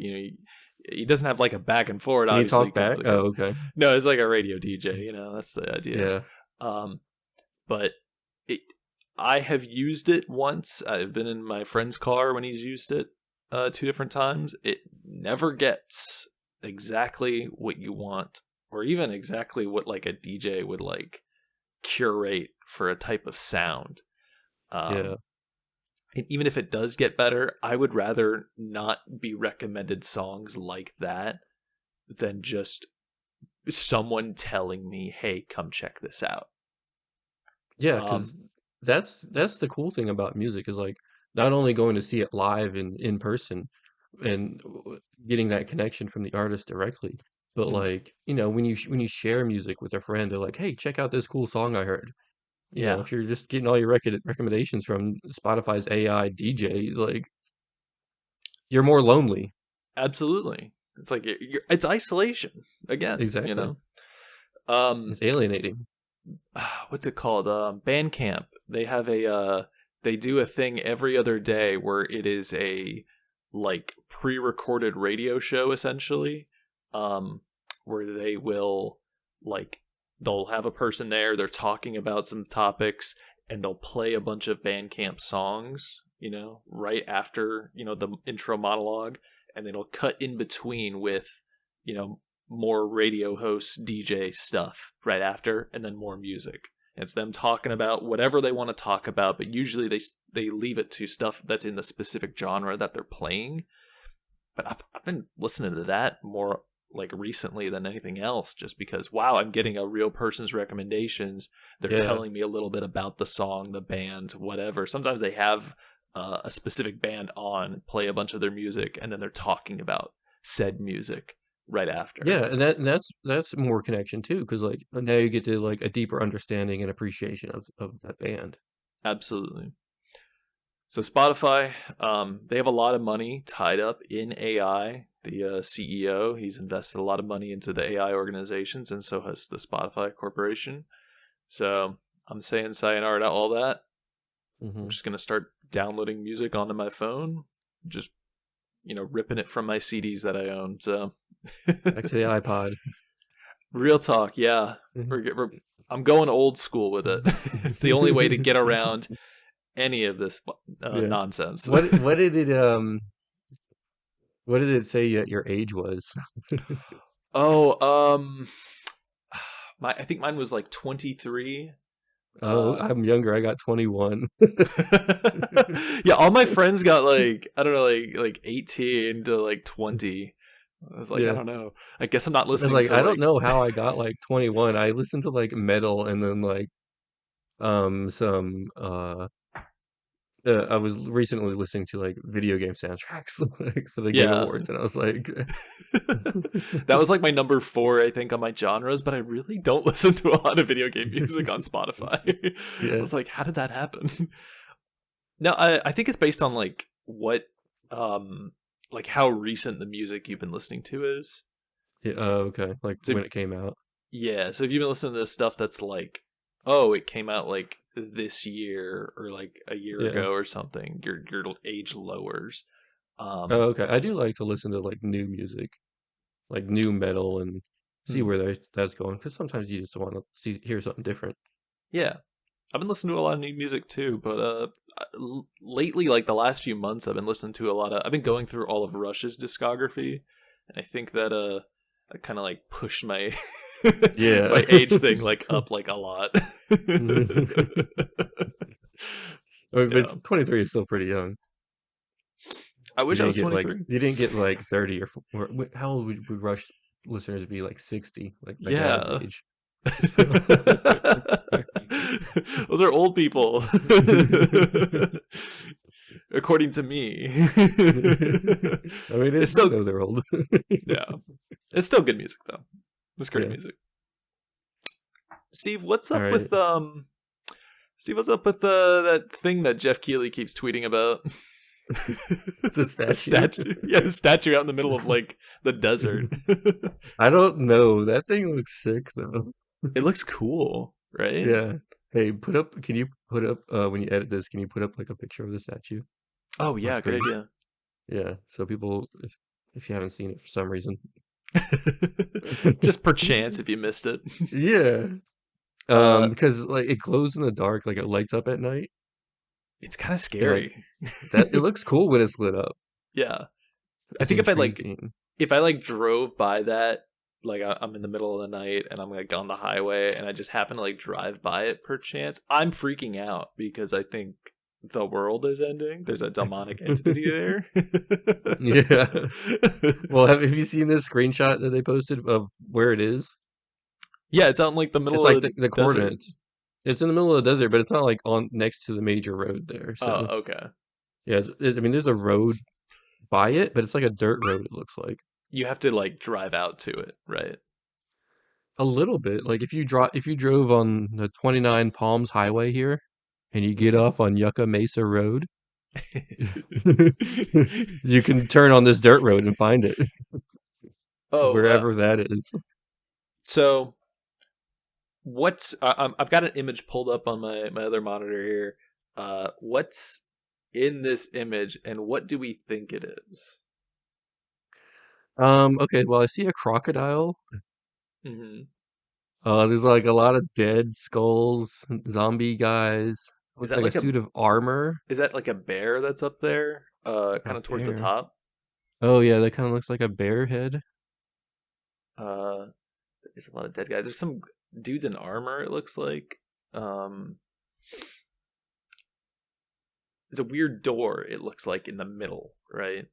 He doesn't have like a back and forth, Can you obviously, talk because back? it's like Oh, okay. no, it's like a radio DJ. That's the idea. Yeah. Um, but it, I have used it once. I've been in my friend's car when he's used it two different times. It never gets exactly what you want, or even exactly what like a DJ would like curate for a type of sound. Yeah. Um, and even if it does get better, I would rather not be recommended songs like that than just someone telling me, "Hey, come check this out." Yeah, Um, because that's the cool thing about music is like not only going to see it live in person and getting that connection from the artist directly, but Mhm. like when when you share music with a friend, they're like, hey, check out this cool song I heard. Yeah, If you're just getting all your recommendations from Spotify's AI DJ, like you're more lonely. absolutely. It's like it's isolation again. Exactly. Um, It's alienating. what's it called? Bandcamp. They have they do a thing every other day where it is a like pre-recorded radio show essentially, um, where they will like they'll have a person there. They're talking about some topics, and they'll play a bunch of Bandcamp songs. Right after the intro monologue, and then it'll cut in between with you know more radio host DJ stuff right after, and then more music. It's them talking about whatever they want to talk about, but usually they leave it to stuff that's in the specific genre that they're playing. But I've been listening to that more like recently than anything else, just because wow, I'm getting a real person's recommendations. They're Yeah. telling me a little bit about the song, the band, whatever. Sometimes they have a specific band on, play a bunch of their music, and then they're talking about said music right after. Yeah, and that's more connection too, because like now you get to like a deeper understanding and appreciation of that band. Absolutely. So Spotify, they have a lot of money tied up in AI. The CEO, he's invested a lot of money into the AI organizations, and so has the Spotify Corporation. So I'm saying sayonara to all that. I'm Hmm. just gonna start downloading music onto my phone, just ripping it from my CDs that I own. So Back to the iPod. real talk, yeah. I'm going old school with it. It's the only way to get around any of this Yeah. nonsense. What did it say your age was? Oh, I think mine was like 23. Oh, Uh, I'm younger. I got 21. yeah, all my friends got like I don't know, like 18 to like 20. I was like, I Yeah. don't know. I guess I'm not I was listening like, to I don't like know how I got like 21. I listened to like metal and then like some I was recently listening to like video game soundtracks like for the Game yeah. Awards, and I was like, That was like my number 4, I think, on my genres, but I really don't listen to a lot of video game music on Spotify. I yeah, was like, how did that happen? No, I think it's based on like what like how recent the music you've been listening to is. yeah, okay, like So when it came out. yeah, so if you've been listening to stuff that's like, oh, it came out like this year or like a year Yeah. ago or something, your age lowers. Oh, Um, okay. I do like to listen to like new music, like new metal, and see hmm, where that's going. Because sometimes you just want to hear something different. yeah, I've been listening to a lot of new music too, but lately, like the last few months, I've been listening to a lot of. I've been going through all of Rush's discography, and I think that I kind of like pushed my Yeah. my age thing like up like a lot. I mean, Yeah, but 23 is still pretty young. I You wish I didn't was get like 23. 30 or how old would Rush listeners be? Like 60, like my dad's Yeah. age. So, Those are old people. According to me. I mean, It's they still know they're old. yeah. It's still good music though. It's great Yeah. music. Steve, what's All up right. with Steve, what's up with that thing that Jeff Keighley keeps tweeting about? The A statue. statue. Yeah, a statue out in the middle of like the desert. I don't know. That thing looks sick though. It looks cool, right? Yeah. Hey, can you put up, when you edit this, can you put up like a picture of the statue Oh on yeah, good screen? idea. Yeah. So people, if you haven't seen it for some reason. Just perchance if you missed it. Yeah. Uh, Because like it glows in the dark, like it lights up at night. it's kind of And like scary. it looks cool when it's lit up. Yeah, I It's think intriguing. if I like drove by that, like I'm in the middle of the night and I'm like on the highway and I just happen to like drive by it perchance, I'm freaking out because I think the world is ending. There's a demonic entity there. Yeah. Well, have you seen this screenshot that they posted of where it is? Yeah, it's out in like the It's middle like of the the desert. coordinates. It's in the middle of the desert, but it's not like on next to the major road there. So Oh, okay. yeah, I mean, there's a road by it, but it's like a dirt road. It looks like You have to like drive out to it, right? a little bit. Like if you drove on the 29 Palms Highway here, and you get Hmm. off on Yucca Mesa Road, you can turn on this dirt road and find it Oh, wherever that is. so I've got an image pulled up on my other monitor here. What's in this image, and what do we think it is? Okay, well, I see a crocodile. Hmm. There's like a lot of dead skulls, zombie guys. Is Looks that like a like a suit of armor. is that like a bear that's up there? A Kind of towards the bear. top. Oh yeah, that kind of looks like a bear head. Uh, there's a lot of dead guys. There's some dudes in armor. It looks like. Um, there's a weird door. It looks like in the middle, right?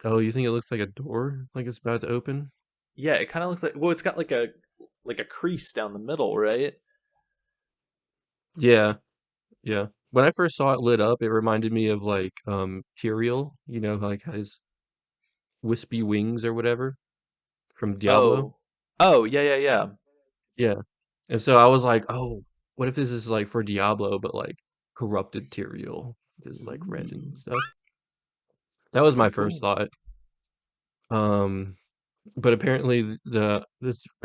Oh, you think it looks like a door, like it's about to open? Yeah, it kind of looks like. Well, it's got like a crease down the middle, right? Yeah, yeah. When I first saw it lit up, it reminded me of like Tyrael, like his wispy wings or whatever from Diablo. Oh, oh, yeah, yeah, yeah. Yeah. And so I was like, oh, what if this is like for Diablo, but like corrupted Tyrael is like red and Ooh, stuff. That was that'd my be first cool. thought. Um, but apparently I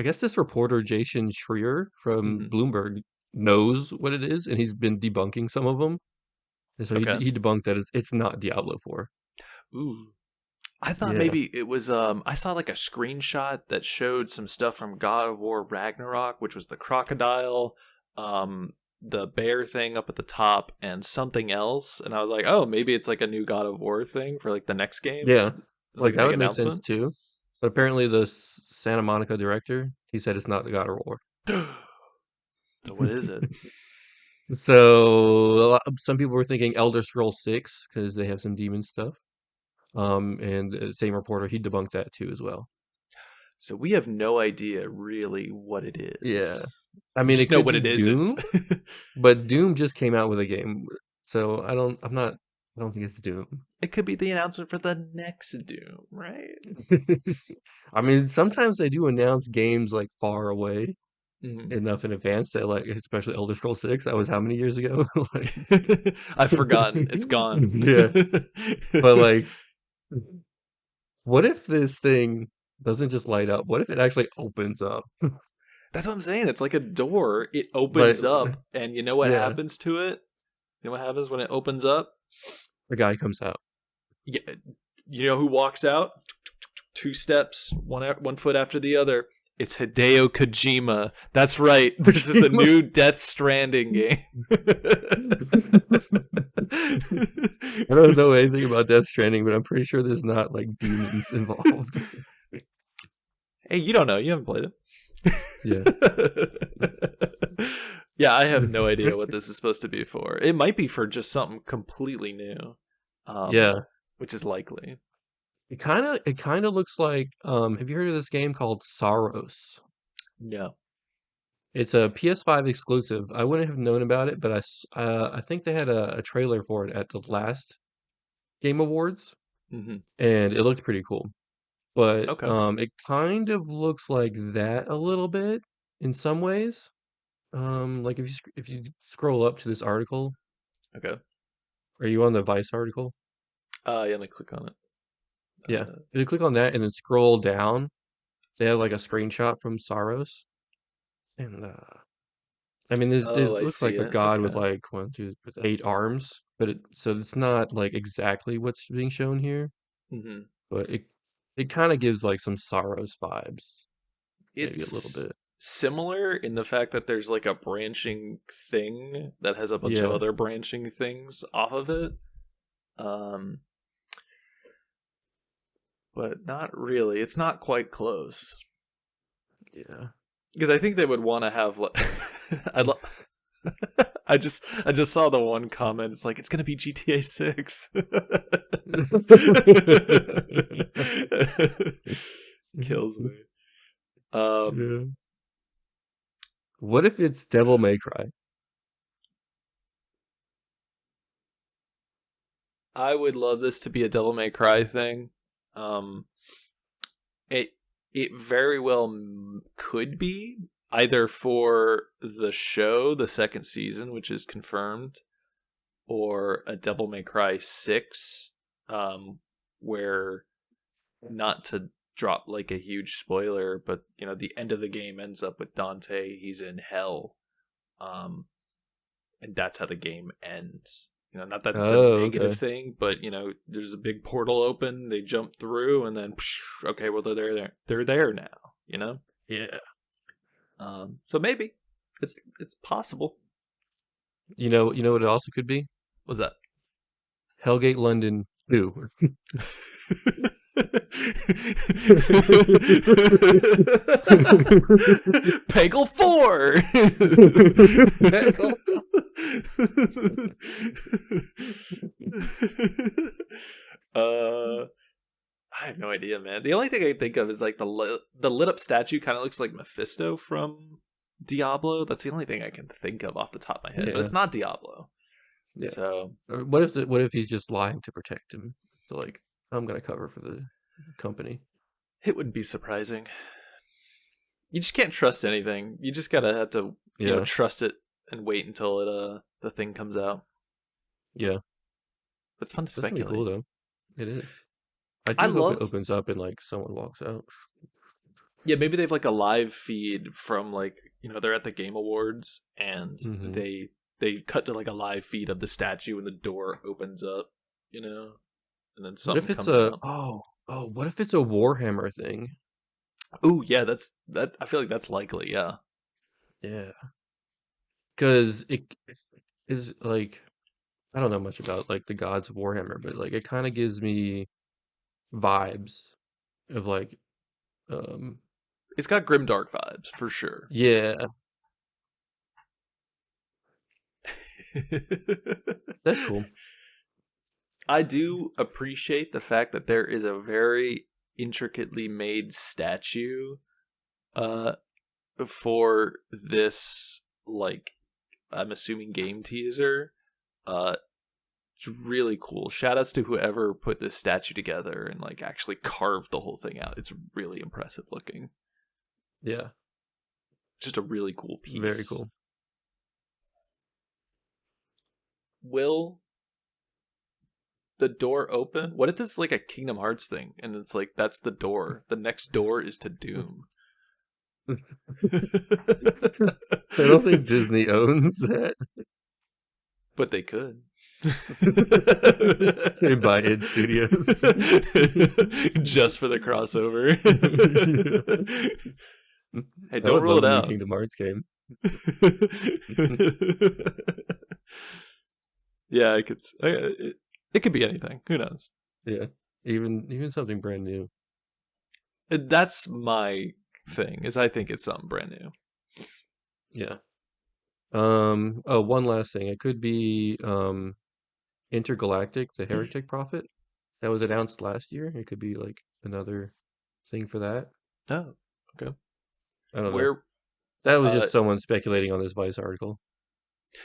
guess this reporter Jason Schreier from Hmm. Bloomberg knows what it is, and he's been debunking some of them. And so Okay. he debunked that it's not Diablo 4. Ooh. I thought Yeah. maybe it was I saw like a screenshot that showed some stuff from God of War Ragnarok, which was the crocodile, um the bear thing up at the top and something else, and I was like, "Oh, maybe it's like a new God of War thing for like the next game." Yeah. It's like Like a that big would make sense announcement. too. But apparently the Santa Monica director, he said it's not the God of War. So what is it? So some people were thinking Elder Scrolls 6 because they have some demon stuff. And the same reporter, he debunked that too as well. So we have no idea really what it Yeah. is. I We mean, just it know could what be it isn't. Doom, but Doom just came out with a game. So I don't think it's Doom. It could be the announcement for the next Doom, right? I mean, sometimes they do announce games like far away Mhm. enough in advance that like, especially Elder Scrolls 6, that was how many years ago? Like, I've forgotten. It's gone. yeah. But like, what if this thing doesn't just light up? What if it actually opens up? That's what I'm saying. It's like a door. It But opens up, and you know what yeah, happens to it? You know what happens when it opens up? the guy comes out. Yeah, you know who walks out? Two steps, one foot after the other. It's Hideo Kojima. That's right. This is the new Death Stranding game. I don't know anything about Death Stranding, but I'm pretty sure there's not like demons involved. Hey, you don't know. You haven't played Yeah. it. Yeah, I have no idea what this is supposed to be for. It might be for just something completely new, um, Yeah. which is likely. It kind of looks like have you heard of this game called Saros? No. It's a PS5 exclusive. I wouldn't have known about it, but I think they had a trailer for it at the last Game Awards, Hmm. and it looked pretty cool. But Okay. it kind of looks like that a little bit in some ways. Like if you scroll up to this article, Okay. are you on the Vice article? Yeah, let me click on it. Yeah. Uh, If you click on that and then scroll down, they have like a screenshot from Saros. And I mean oh, this I looks see like a it. god with Okay. like one, two, with 8 arms, but it's not like exactly what's being shown here, Hmm. but it kind of gives like some Saros vibes, maybe a little It's bit. similar in the fact that there's like a branching thing that has a bunch of Yeah. other branching things off of it. Um, but not really. It's not quite close. Yeah. Because I think they would want to have like I lo- I just saw the one comment. It's like it's gonna be GTA 6. Kills me. Um, Yeah. What if it's Devil May Cry? I would love this to be a Devil May Cry thing. Um, it it very well could be either for the show, the second season, which is confirmed, or a Devil May Cry 6, where, not to drop like a huge spoiler, but the end of the game ends up with Dante. He's in hell, um, and that's how the game ends. Not that it's a Oh, negative okay. thing, but there's a big portal open. They jump through, and then okay, well they're there now. Yeah. So maybe it's possible. You know what it also could be? What's that? Hellgate London 2. Peggle 4. I have no idea, man. The only thing I can think of is like the lit up statue kind of looks like Mephisto from Diablo. That's the only thing I can think of off the top of my head, but Yeah. it's not Diablo. Yeah. So What if he's just lying to protect him? So like, I'm gonna cover for the company. it wouldn't be surprising. You just can't trust anything. You just gotta have to, Yeah. trust it and wait until the thing comes out. Yeah. It's fun to That's gonna be speculate. cool though. It is. I I do hope it love. opens up and like someone walks out. Yeah, maybe they have like a live feed from like they're at the Game Awards, and Hmm. they cut to like a live feed of the statue and the door opens up, and then What if something it's comes a out. what if it's a Warhammer thing? Oh yeah, that. I feel like that's likely. Yeah. Yeah. Because it is like, I don't know much about like the gods of Warhammer, but like it kind of gives me vibes of like um It's got grimdark vibes for sure. yeah, that's cool. I do appreciate the fact that there is a very intricately made statue uh for this, like, I'm assuming game teaser. It's really cool. Shout outs to whoever put this statue together and like actually carved the whole thing out. It's really impressive looking. Yeah, Just a really cool very piece. cool. Will the door open? What if this is like a Kingdom Hearts thing and it's like that's the door. The next door is to Doom. I don't think Disney owns that. But they could. They buy id Studios. Just for the crossover. Hey, I don't would rule love it a new out. Kingdom Hearts game. Yeah, it could be anything. Who knows? Yeah, even something brand new. That's my thing. Is I think it's something brand new. Yeah. Oh, one last thing. It could be Intergalactic, the Heretic Prophet. That was announced last year. It could be like another thing for that. Oh, okay. I don't know. Where? That was Uh, just someone speculating on this Vice article.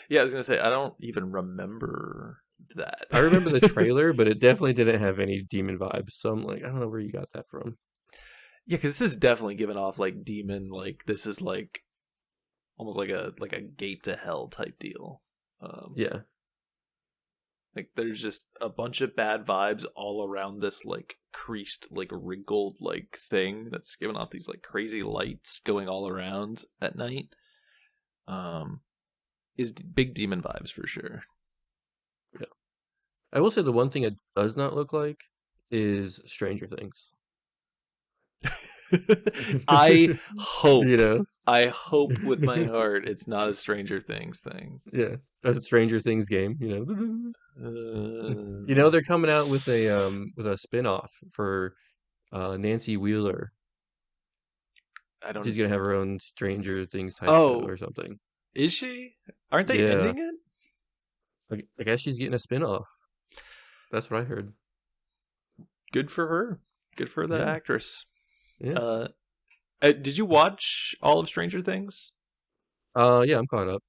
yeah, I was gonna say I don't even remember that. I remember the trailer, but it definitely didn't have any demon vibes. So I'm like, I don't know where you got that from. Yeah, because this is definitely giving off like demon. Like this is like almost like a gate to hell type deal. Yeah. Like there's just a bunch of bad vibes all around this like creased, like wrinkled like thing that's giving off these like crazy lights going all around at night. Is big demon vibes for sure. Yeah. I will say the one thing it does not look like is Stranger Things. I hope, You know? I hope with my heart it's not a Stranger Things thing. Yeah. A Stranger Things game, you know. You know, Uh, they're coming out with a spin-off for Nancy Wheeler. I She's don't. gonna have her own Stranger Things type show Oh, or something. is she? Aren't they Yeah. ending it? I guess she's getting a spin-off. That's what I heard. Good for her. Good for the Yeah. actress. Yeah. Did you watch all of Stranger Things? Yeah, I'm caught up.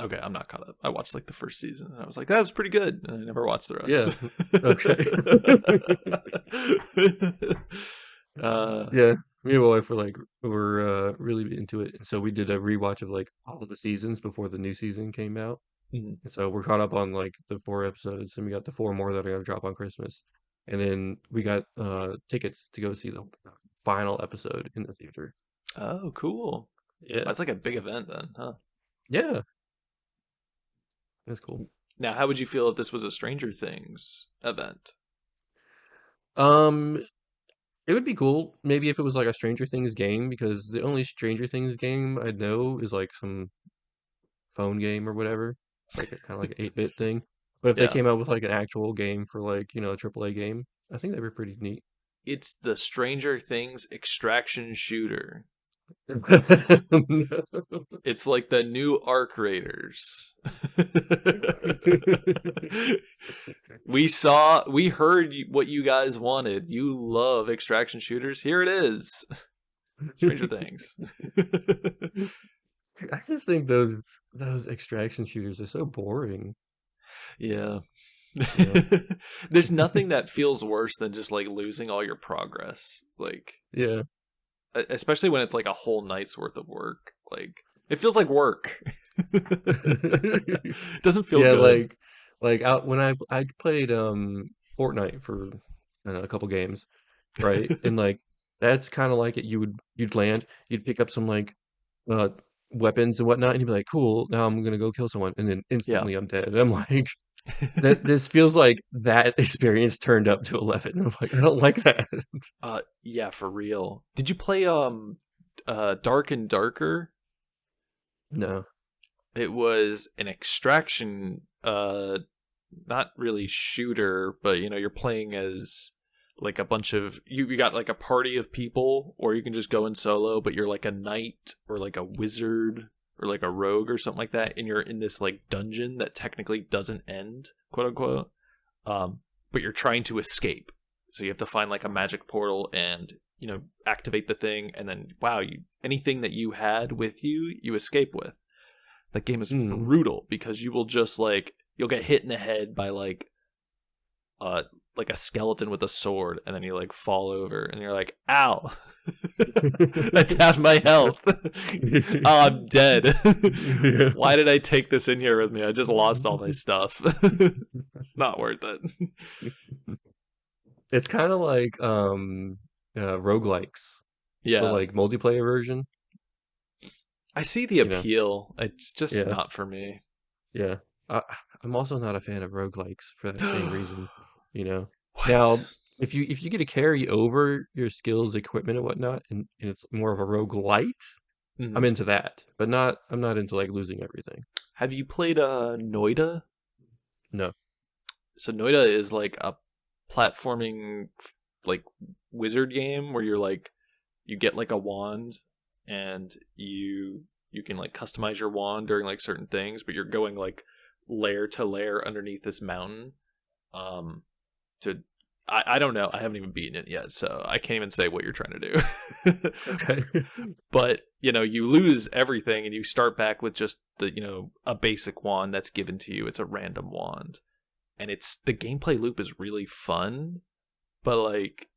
Okay, I'm not caught up. I watched like the first season and I was like, that was pretty good. And I never watched the Yeah. rest. Okay. uh, Yeah. Me and my wife were really into it, and so we did a rewatch of like all of the seasons before the new season came out. mhm. And so we're caught up on like the 4 episodes, and we got the 4 more that are gonna drop on Christmas. And then we got tickets to go see the final episode in the theater. Oh, cool. Yeah. That's like a big event then, huh? Yeah. That's cool. Now, how would you feel if this was a Stranger Things event? Um, it would be cool maybe if it was like a Stranger Things game, because the only Stranger Things game I know is like some phone game or whatever. It's like a kind of like an 8-bit thing. But if they Yeah. came out with like an actual game for like, a AAA game, I think that'd be pretty neat. It's the Stranger Things extraction shooter. It's like the new Arc Raiders. We heard what you guys wanted. You love extraction shooters. Here it is. Stranger Things. I just think those extraction shooters are so boring. Yeah. You know? There's nothing that feels worse than just like losing all your progress. Like, Yeah. especially when it's like a whole night's worth of work. Like, it feels like work. It doesn't feel Yeah, good. like out when I played Fortnite for I don't know, a couple games, right? And like that's kind of like it. You'd land, you'd pick up some like uh weapons and whatnot, and you'd be like, cool, now I'm gonna go kill someone, and then Yeah. instantly I'm dead. And I'm like, that this feels like that experience turned up to 11. I'm like, I don't like that. Yeah, for real. Did you play Dark and Darker? No. It was an extraction not really shooter, but you're playing as like a bunch of you got like a party of people, or you can just go in solo, but you're like a knight or like a wizard or like a rogue or something like that, and you're in this like dungeon that technically doesn't end, quote unquote. But you're trying to escape. So you have to find like a magic portal and activate the thing, and then wow, anything that you had with you, you escape with. That game is Hmm. brutal because you will just like you'll get hit in the head by like a skeleton with a sword, and then you like fall over and you're like, ow. That's half my health. Oh, I'm dead. Yeah. Why did I take this in here with me? I just lost all my stuff. It's not worth it. It's kind of like roguelikes, but Yeah, like multiplayer version, I see the you know. appeal. It's just Yeah. not for me. Yeah. I, I'm also not a fan of roguelikes for that same reason, you know. What? Now, if you get to carry over your skills, equipment, and whatnot, and it's more of a roguelite, I'm Mhm. into that. But I'm not into like losing everything. Have you played Noida? No. So Noida is like a platforming like wizard game where you get like a wand, and you can like customize your wand during like certain things, but you're going like layer to layer underneath this mountain. Um to I don't know. I haven't even beaten it yet, so I can't even say what you're trying to do. Okay. But you lose everything and you start back with just a basic wand that's given to you. It's a random wand, and it's the gameplay loop is really fun, but like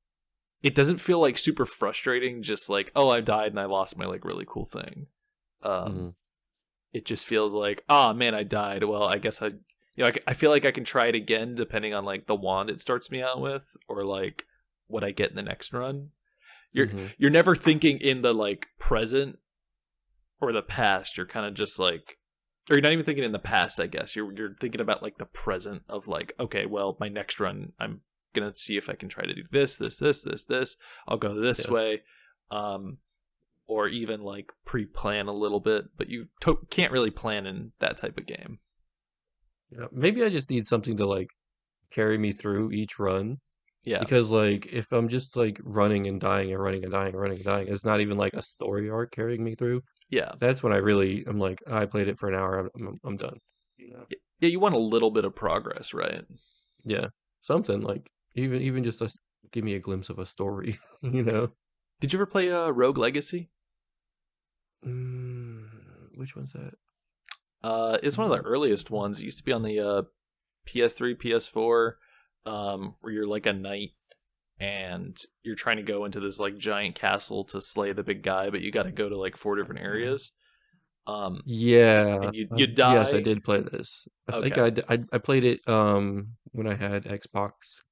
it doesn't feel like super frustrating, just like, oh, I died and I lost my like really cool thing. um Hmm. it just feels like, oh man, I died, well, I guess I feel like I can try it again depending on like the wand it starts me out with, or like what I get in the next run. you're Hmm. you're never thinking in the like present or the past. You're kind of just like, or you're not even thinking in the past, I guess. You're thinking about like the present of like, okay, well, my next run, I'm gonna see if I can try to do this. I'll go this Yeah. way, um, or even like pre-plan a little bit, but you can't really plan in that type of game. Yeah. Maybe I just need something to like carry me through each run. Yeah, Because like if I'm just like running and dying and running and dying and running and dying, it's not even like a story arc carrying me through. yeah, That's when I'm like, I played it for an hour, I'm done. Yeah. yeah. You want a little bit of progress, right? Yeah, something like even just give me a glimpse of a story, you know. Did you ever play Rogue Legacy? Mm, which one's that? It's one of the earliest ones. It used to be on the PS3, PS4, where you're like a knight and you're trying to go into this like giant castle to slay the big guy, but you got to go to like 4 different areas. Yeah. And you Yes, I die. did play this. I think Okay. I played it when I had Xbox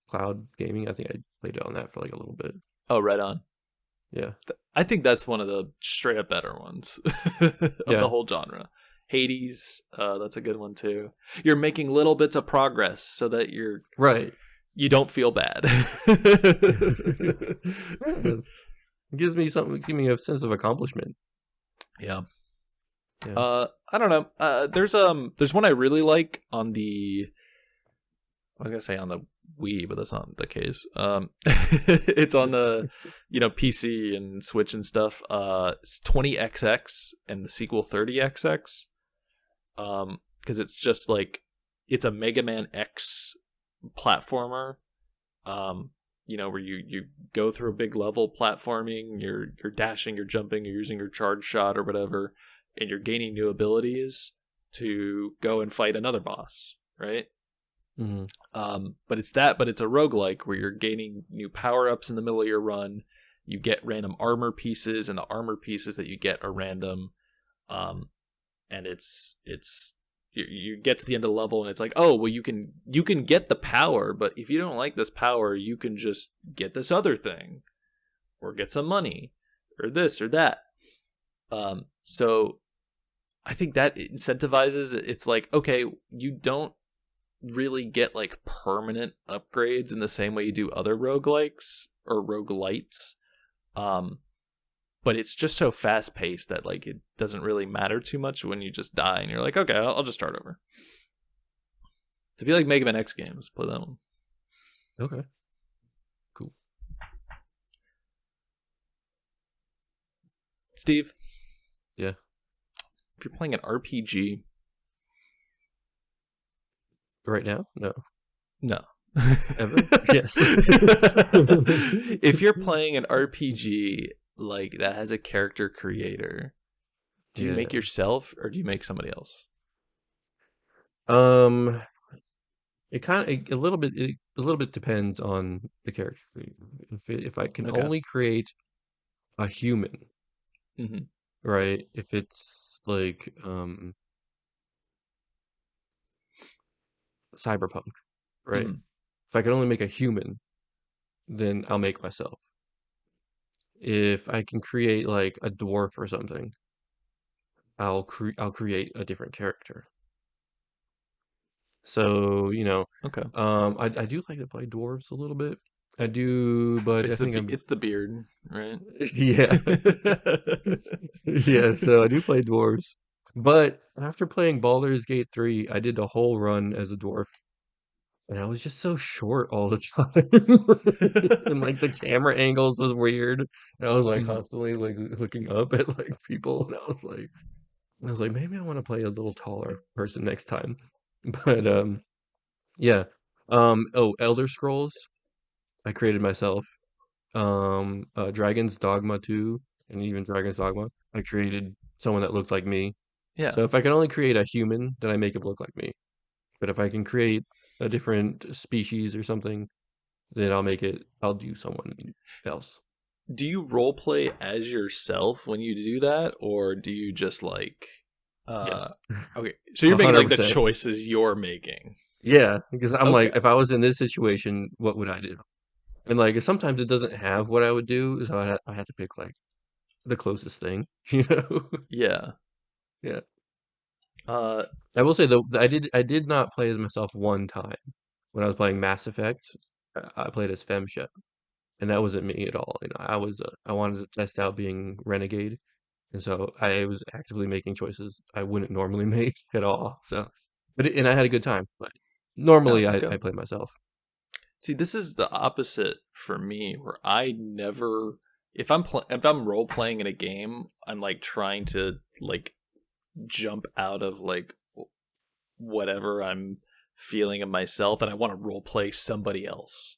Cloud Gaming. I think I played it on that for like a little bit. Oh, right on. Yeah. I think that's one of the straight up better ones of the Yeah. whole genre. Hades, that's a good one too. You're making little bits of progress so that Right. you don't feel bad. Yeah. It gives me a sense of accomplishment. Yeah. Yeah. I don't know. There's one I really like on the. I was gonna say on the Wii, but that's not the case. It's on the, PC and Switch and stuff. It's 20XX and the sequel 30XX. Because it's just like it's a Mega Man X platformer. Where you go through a big level platforming, you're dashing, you're jumping, you're using your charge shot or whatever, and you're gaining new abilities to go and fight another boss, right? Hmm. But it's a roguelike where you're gaining new power-ups in the middle of your run. You get random armor pieces, and the armor pieces that you get are random. And you get to the end of the level, and it's like, oh well, you can get the power, but if you don't like this power, you can just get this other thing, or get some money, or this or that. So I think that incentivizes. It's like, okay, you don't really get like permanent upgrades in the same way you do other roguelikes or roguelites. But it's just so fast paced that like it doesn't really matter too much when you just die and you're like, okay, I'll just start over. So if you like Mega Man X games, play that one. Okay. Cool. Steve, Yeah. if you're playing an RPG, Right now? No. no. Ever? Yes. If you're playing an RPG like that has a character creator, do you Yeah. make yourself or do you make somebody else? Um, it kind of a little bit depends on the character. If I can Okay. only create a human, Mm-hmm. right? If it's like cyberpunk, right? Mm-hmm. If I can only make a human, then I'll make myself. If I can create like a dwarf or something, I'll create a different character. So, Okay. I do like to play dwarves a little bit. I do, but I think I'm It's the beard, right? yeah. Yeah, so I do play dwarves. But after playing Baldur's Gate 3, I did the whole run as a dwarf, and I was just so short all the time. And like the camera angles was weird. And I was like Mhm. constantly like looking up at like people, and I was like maybe I want to play a little taller person next time. But yeah. Elder Scrolls, I created myself. Dragon's Dogma 2 and even Dragon's Dogma, I created someone that looked like me. Yeah. So if I can only create a human, then I make him look like me. But if I can create a different species or something, then I'll do someone else. Do you role play as yourself when you do that, or do you just like, uh, Yes. okay, so you're making like the 100%. choices you're making. Yeah, because I'm like, Okay. if I was in this situation, what would I do? And like, sometimes it doesn't have what I would do, so I have to pick like the closest thing, you know? Yeah. Yeah. Uh, I will say though, I did not play as myself one time when I was playing Mass Effect. I played as Femshep, and that wasn't me at all. I wanted to test out being Renegade, and so I was actively making choices I wouldn't normally make at all. So, and I had a good time. But oh, normally okay. I play myself. See, this is the opposite for me, where I never, if I'm role playing in a game, I'm like trying to like jump out of like whatever I'm feeling of myself, and I want to role play somebody else.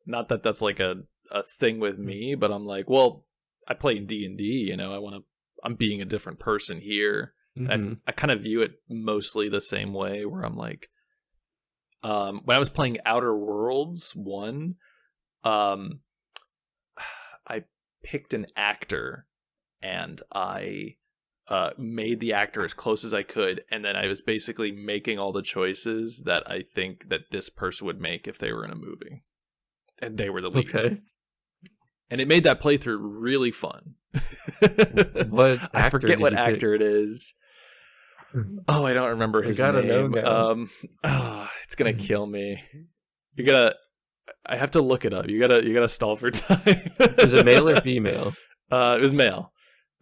Not that that's like a thing with Mm. me, but I'm like, well, I play in D&D, I want to, I'm being a different person here. Mm-hmm. I kind of view it mostly the same way, where I'm like, when I was playing Outer Worlds 1, um, I picked an actor and I made the actor as close as I could, and then I was basically making all the choices that I think that this person would make if they were in a movie, and they were the lead. Okay. And it made that playthrough really fun. What I actor forget did what you pick? actor it is. Oh, I don't remember I his gotta know name. now. It's gonna kill me. You gotta. I have to look it up. You gotta stall for time. Is it male or female? It was male.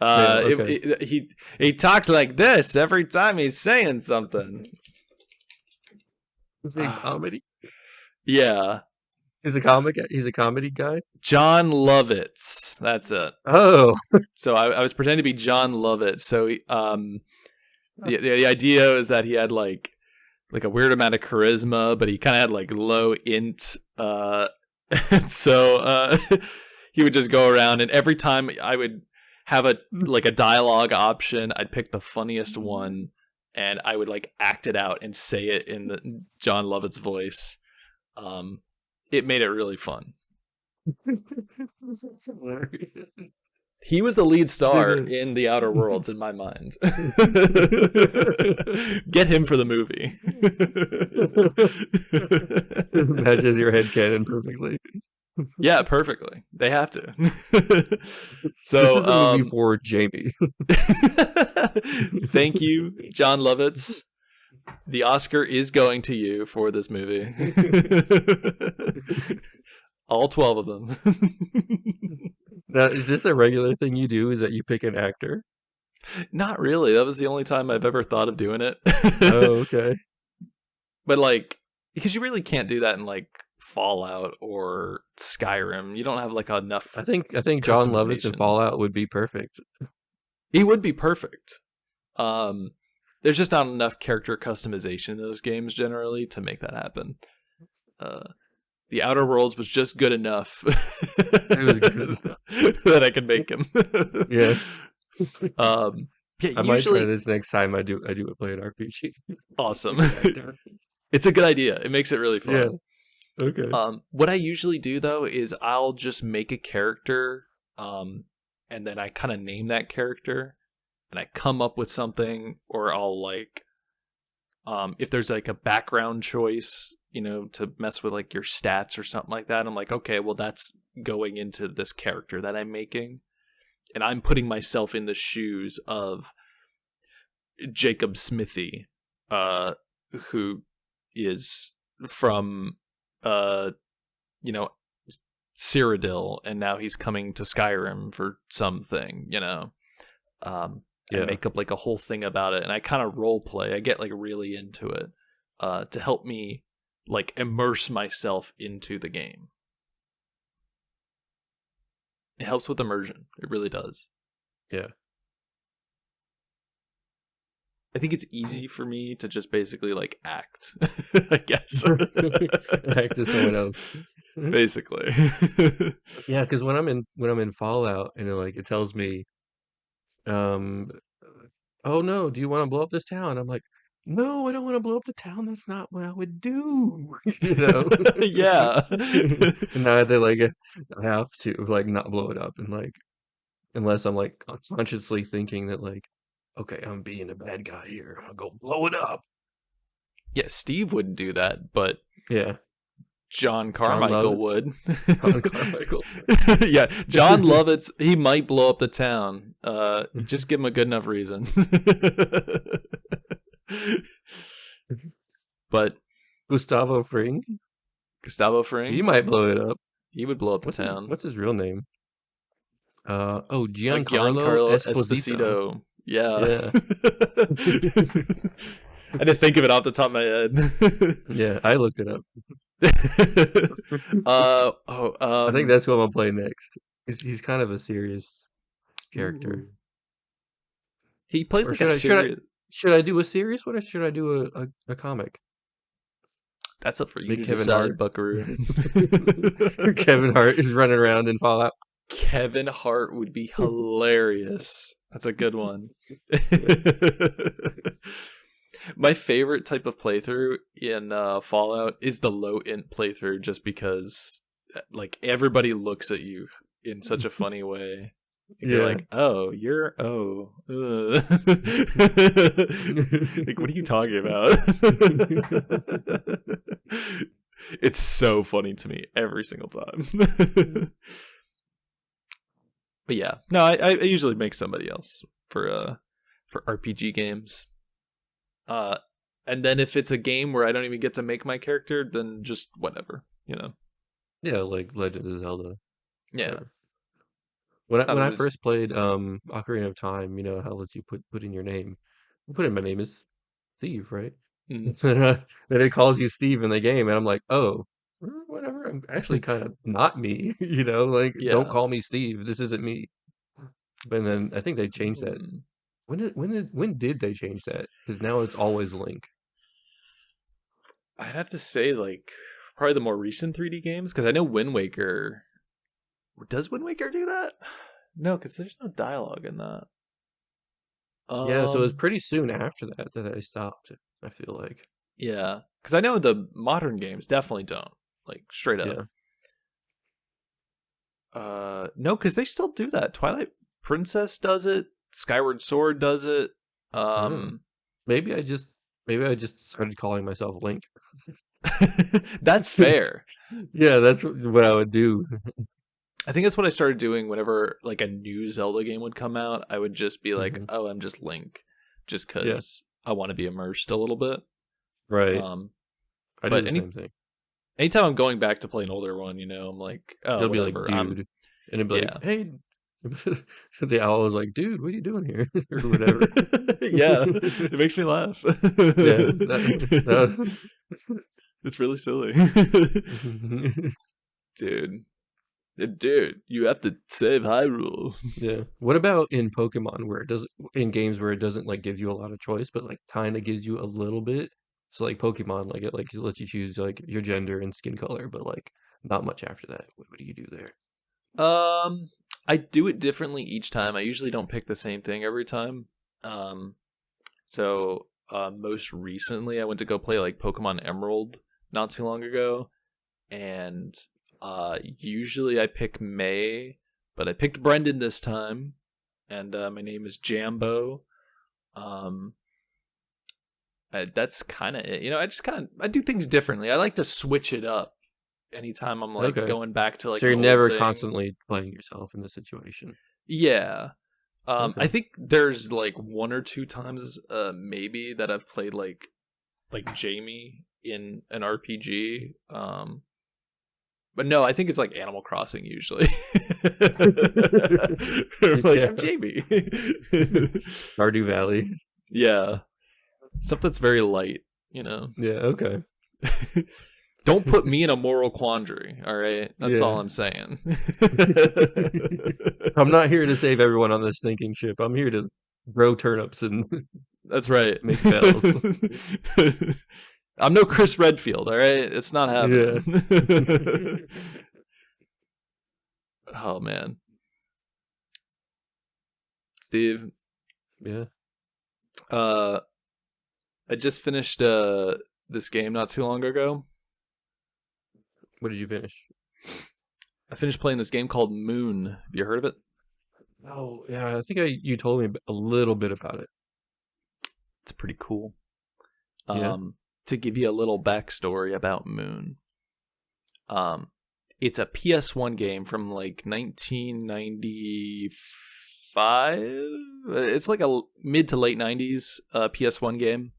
Male. Okay. He talks like this every time he's saying something. Is it comedy? Yeah, He's a comic. He's a comedy guy. John Lovitz. That's it. Oh. So I was pretending to be John Lovitz. So the idea is that he had like a weird amount of charisma, but he kind of had like low int. And so he would just go around, and every time I would have a dialogue option, I'd pick the funniest one, and I would like act it out and say it in the John Lovitz voice. It made it really fun. That's hilarious. He was the lead star in The Outer Worlds in my mind. Get him for the movie. Matches your headcanon perfectly. Yeah, perfectly. They have to. So this is a movie for Jamie. Thank you, John Lovitz. The Oscar is going to you for this movie. All 12 of them. Now, is this a regular thing you do? Is that you pick an actor? Not really. That was the only time I've ever thought of doing it. Oh, okay. But like, because you really can't do that in like Fallout or Skyrim. You don't have like enough. I think John Lovitz in Fallout would be perfect. He would be perfect. There's just not enough character customization in those games generally to make that happen. The Outer Worlds was just good enough. It was good that I could make him. Yeah. Yeah. I might try this next time I do play an RPG. Awesome. It's a good idea. It makes it really fun. Yeah. Okay. What I usually do though is I'll just make a character, and then I kind of name that character, and I come up with something, or I'll like, if there's like a background choice, to mess with like your stats or something like that, I'm like, okay, well that's going into this character that I'm making, and I'm putting myself in the shoes of Jacob Smithy, who is from Cyrodiil, and now he's coming to Skyrim for something, I make up like a whole thing about it, and I kind of role play. I get like really into it, to help me like immerse myself into the game. It helps with immersion. It really does. Yeah. I think it's easy for me to just basically like act, I guess. Act as someone else. Basically. Yeah, because when I'm in Fallout and it tells me, oh no, do you want to blow up this town? I'm like, no, I don't want to blow up the town. That's not what I would do. Yeah. And now I have to like not blow it up, and like unless I'm like consciously thinking that like, okay, I'm being a bad guy here, I'll go blow it up. Yeah, Steve wouldn't do that, but yeah, John Carmichael would. John Carmichael. Yeah, John Lovitz, he might blow up the town. Just give him a good enough reason. But Gustavo Fring, he might blow it up. He would blow up the town. What's his real name? Giancarlo, like Giancarlo Esposito. Yeah. I didn't think of it off the top of my head. Yeah, I looked it up. I think that's what I'm gonna play next. He's kind of a serious character. Ooh. He plays like a serious... Should I do a serious one, or should I do a comic? That's up for you to decide, Buckaroo. Kevin Hart is running around in Fallout. Kevin Hart would be hilarious. That's a good one. Yeah. My favorite type of playthrough in Fallout is the low int playthrough, just because like everybody looks at you in such a funny way. Like, they're Yeah. like, "Oh, you're like, what are you talking about?" It's so funny to me every single time. But yeah, no, I usually make somebody else for RPG games. Uh, and then if it's a game where I don't even get to make my character, then just whatever, you know. Yeah, like Legend of Zelda. Yeah, Whatever. When I not when I always. first played Ocarina of Time, you know how lets you put in your name. I put in my name is Steve, right? Mm. Then it calls you Steve in the game, and I'm like, oh, whatever. I'm actually kind of not me, you know. Like, don't Yeah. call me Steve. This isn't me. But then I think they changed that. Mm. When did they change that? Because now it's always Link. I'd have to say like probably the more recent 3D games, because I know Wind Waker. Does Wind Waker do that? No, because there's no dialogue in that. Yeah, so it was Um, pretty soon after that I stopped. I feel like, yeah, because I know the modern games definitely don't, like straight up. yeah. No, because they still do that. Twilight Princess does it. Skyward Sword does it. Oh, Um, maybe I just maybe I just started calling myself Link. that's fair. Yeah, that's what I would do. I think that's what I started doing whenever like a new Zelda game would come out. I would just be like, Hmm. "Oh, I'm just Link," just Yeah, because I want to be immersed a little bit. right. Um, I do but the same thing. anytime I'm going back to play an older one, I'm like, "Oh, You'll be like, whatever." I'm dude, and it'd be like, yeah, hey. The owl was like, dude, what are you doing here, or whatever. yeah. It makes me laugh. Yeah, that It's really silly, dude. Dude, you have to save Hyrule. yeah. What about in Pokemon where it doesn't, in games where it doesn't like give you a lot of choice, but like kind of gives you a little bit? So like Pokemon, like it lets you choose like your gender and skin color, but like not much after that. What do you do there? Um, I do it differently each time. I usually don't pick the same thing every time. Um, most recently I went to go play like Pokemon Emerald not too long ago, and usually I pick May, but I picked Brendan this time, and my name is Jambo. Um, that's kind of it. I just I do things differently. I like to switch it up anytime I'm like Okay. going back to like So an you're old never thing. constantly playing yourself in the situation. Yeah. I Okay. think there's like one or two times, maybe that I've played like Jamie in an RPG. But no, I think it's like Animal Crossing usually. I'm like, Yeah. I'm Jamie. Stardew Valley. Yeah, stuff that's very light. You know, Yeah, okay. don't put me in a moral quandary. All right, that's all Yeah. I'm saying. I'm not here to save everyone on this sinking ship. I'm here to grow turnips and That's right. make bells. I'm no Chris Redfield, all right? It's not Yeah. happening. Oh man. Steve, Yeah. uh I just finished this game not too long ago. What did you finish? I finished playing this game called Moon. Have you heard of it? Oh, yeah, I think you told me a little bit about it. It's pretty cool. Yeah. To give you a little backstory about Moon. It's a PS1 game from like 1995. It's like a mid to late 90s PS1 game.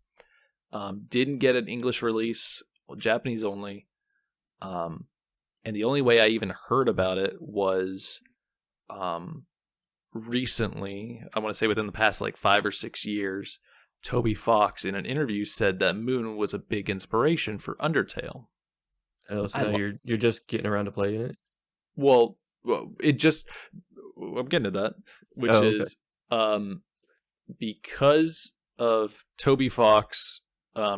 Didn't get an English release, well, Japanese only. And the only way I even heard about it was recently, I want to say within the past like 5 or 6 years, Toby Fox in an interview said that Moon was a big inspiration for Undertale. Oh, so I now lo- you're just getting around to playing it? well, it just I'm getting to that, which Oh, okay. is because of Toby Fox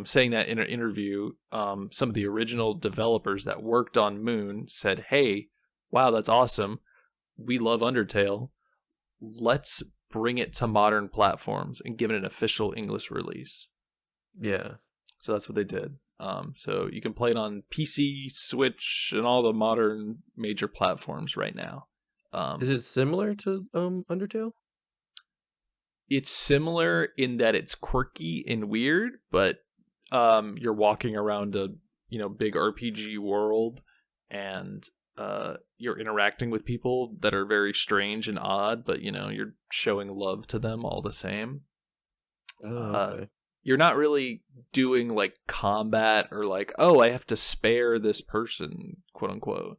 saying that in an interview. Some of the original developers that worked on Moon said, "Hey, wow, that's awesome. we love Undertale. Let's bring it to modern platforms and give it an official English release. Yeah. So that's what they did. So you can play it on PC, Switch, and all the modern major platforms right now. Is it similar to Undertale? It's similar in that it's quirky and weird, but you're walking around a big RPG world, and you're interacting with people that are very strange and odd, but you're showing love to them all the same. Oh, okay. You're not really doing like combat or like, oh, I have to spare this person, quote unquote,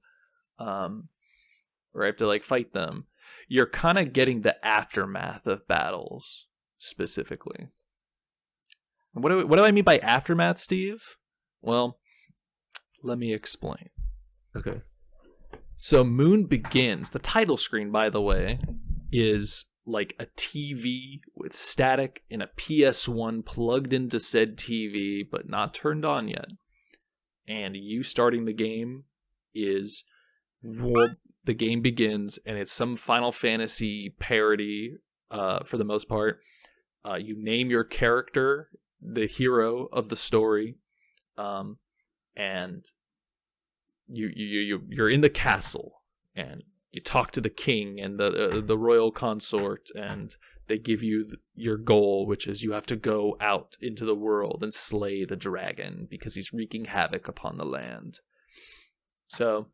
or I have to like fight them. You're kind of getting the aftermath of battles specifically. What do I mean by aftermath, Steve? Well, let me explain. Okay. So Moon Begins, the title screen, by the way, is like a TV with static and a PS1 plugged into said TV, but not turned on yet. And you starting the game is the game begins, and it's some Final Fantasy parody for the most part. You name your character, the hero of the story, and you're in the castle, and you talk to the king and the royal consort, and they give you your goal, which is you have to go out into the world and slay the dragon because he's wreaking havoc upon the land. So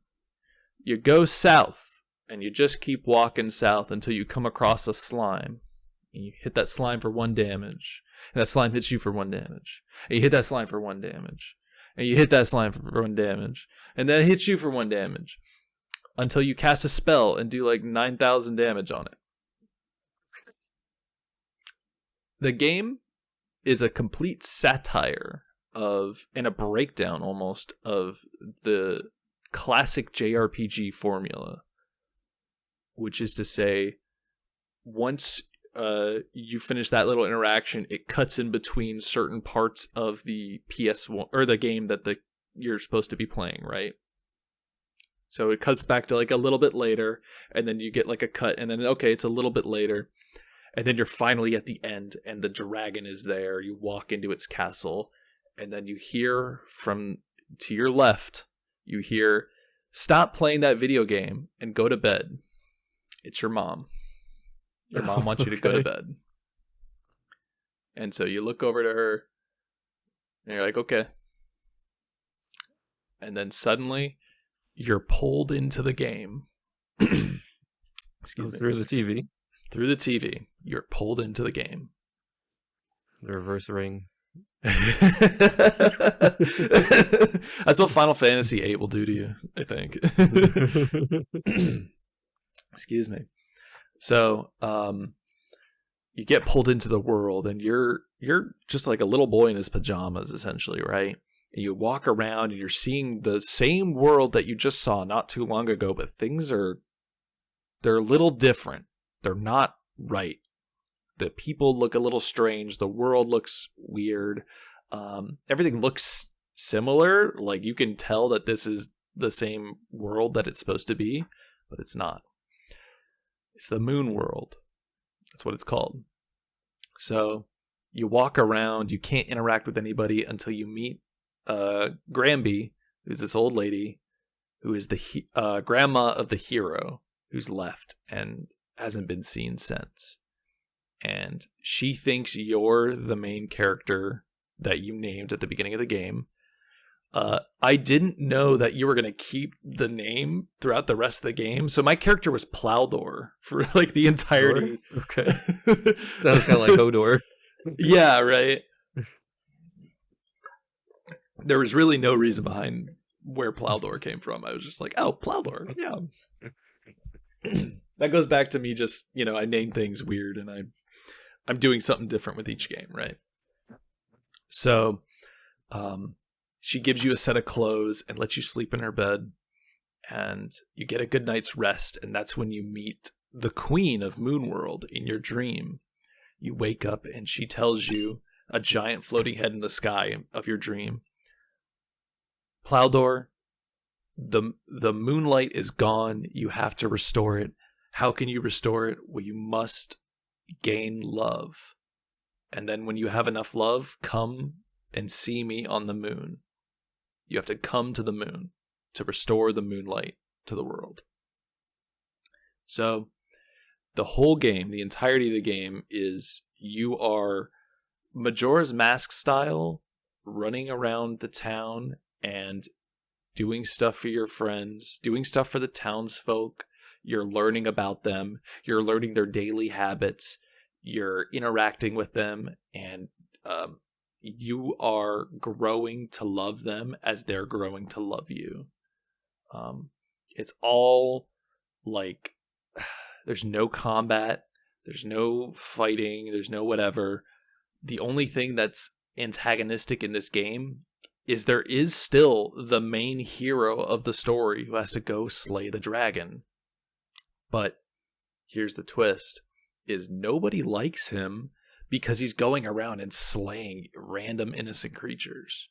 you go south, and you just keep walking south until you come across a slime. And you hit that slime for 1 damage, and that slime hits you for 1 damage. And you hit that slime for 1 damage. And you hit that slime for 1 damage. And then it hits you for 1 damage. Until you cast a spell and do like 9,000 damage on it. The game is a complete satire of, and a breakdown almost, of the classic JRPG formula. Which is to say, once you finish that little interaction, it cuts in between certain parts of the PS1 or the game that you're supposed to be playing, right? So it cuts back to like a little bit later, and then you get like a cut, and then okay, it's a little bit later, and then you're finally at the end, and the dragon is there. You walk into its castle, and then you hear from to your left, you hear, "Stop playing that video game and go to bed." It's your mom. Your mom wants you to go to bed. And so you look over to her, and you're like, okay. And then suddenly, you're pulled into the game. Excuse me. Through the TV. Through the TV. You're pulled into the game. The reverse ring. That's what Final Fantasy VIII will do to you, I think. Excuse me. So, you get pulled into the world, and you're just like a little boy in his pajamas, essentially, right? And you walk around, and you're seeing the same world that you just saw not too long ago, but they're a little different. They're not right. The people look a little strange. The world looks weird. Everything looks similar. Like, you can tell that this is the same world that it's supposed to be, but it's not. It's the Moon World. That's what it's called. So you walk around. You can't interact with anybody until you meet Granby, who's this old lady who is the grandma of the hero who's left and hasn't been seen since. And she thinks you're the main character that you named at the beginning of the game. I didn't know that you were going to keep the name throughout the rest of the game. So my character was Plowdor for like the entirety. Okay. Sounds kind of like Hodor. Yeah, right. There was really no reason behind where Plowdor came from. I was just like, oh, Plowdor. Yeah. That goes back to me just, I name things weird, and I'm doing something different with each game, right? So, she gives you a set of clothes and lets you sleep in her bed, and you get a good night's rest, and that's when you meet the queen of Moonworld in your dream. You wake up, and she tells you, a giant floating head in the sky of your dream, Plowdor, the moonlight is gone. You have to restore it. How can you restore it? Well, you must gain love. And then when you have enough love, come and see me on the moon. You have to come to the moon to restore the moonlight to the world. So the whole game, the entirety of the game is you are Majora's Mask style, running around the town and doing stuff for your friends, doing stuff for the townsfolk. You're learning about them. You're learning their daily habits. You're interacting with them, and you are growing to love them as they're growing to love you. It's all like, there's no combat, there's no fighting, there's no whatever. The only thing that's antagonistic in this game is there is still the main hero of the story who has to go slay the dragon. But here's the twist, is nobody likes him because he's going around and slaying random innocent creatures.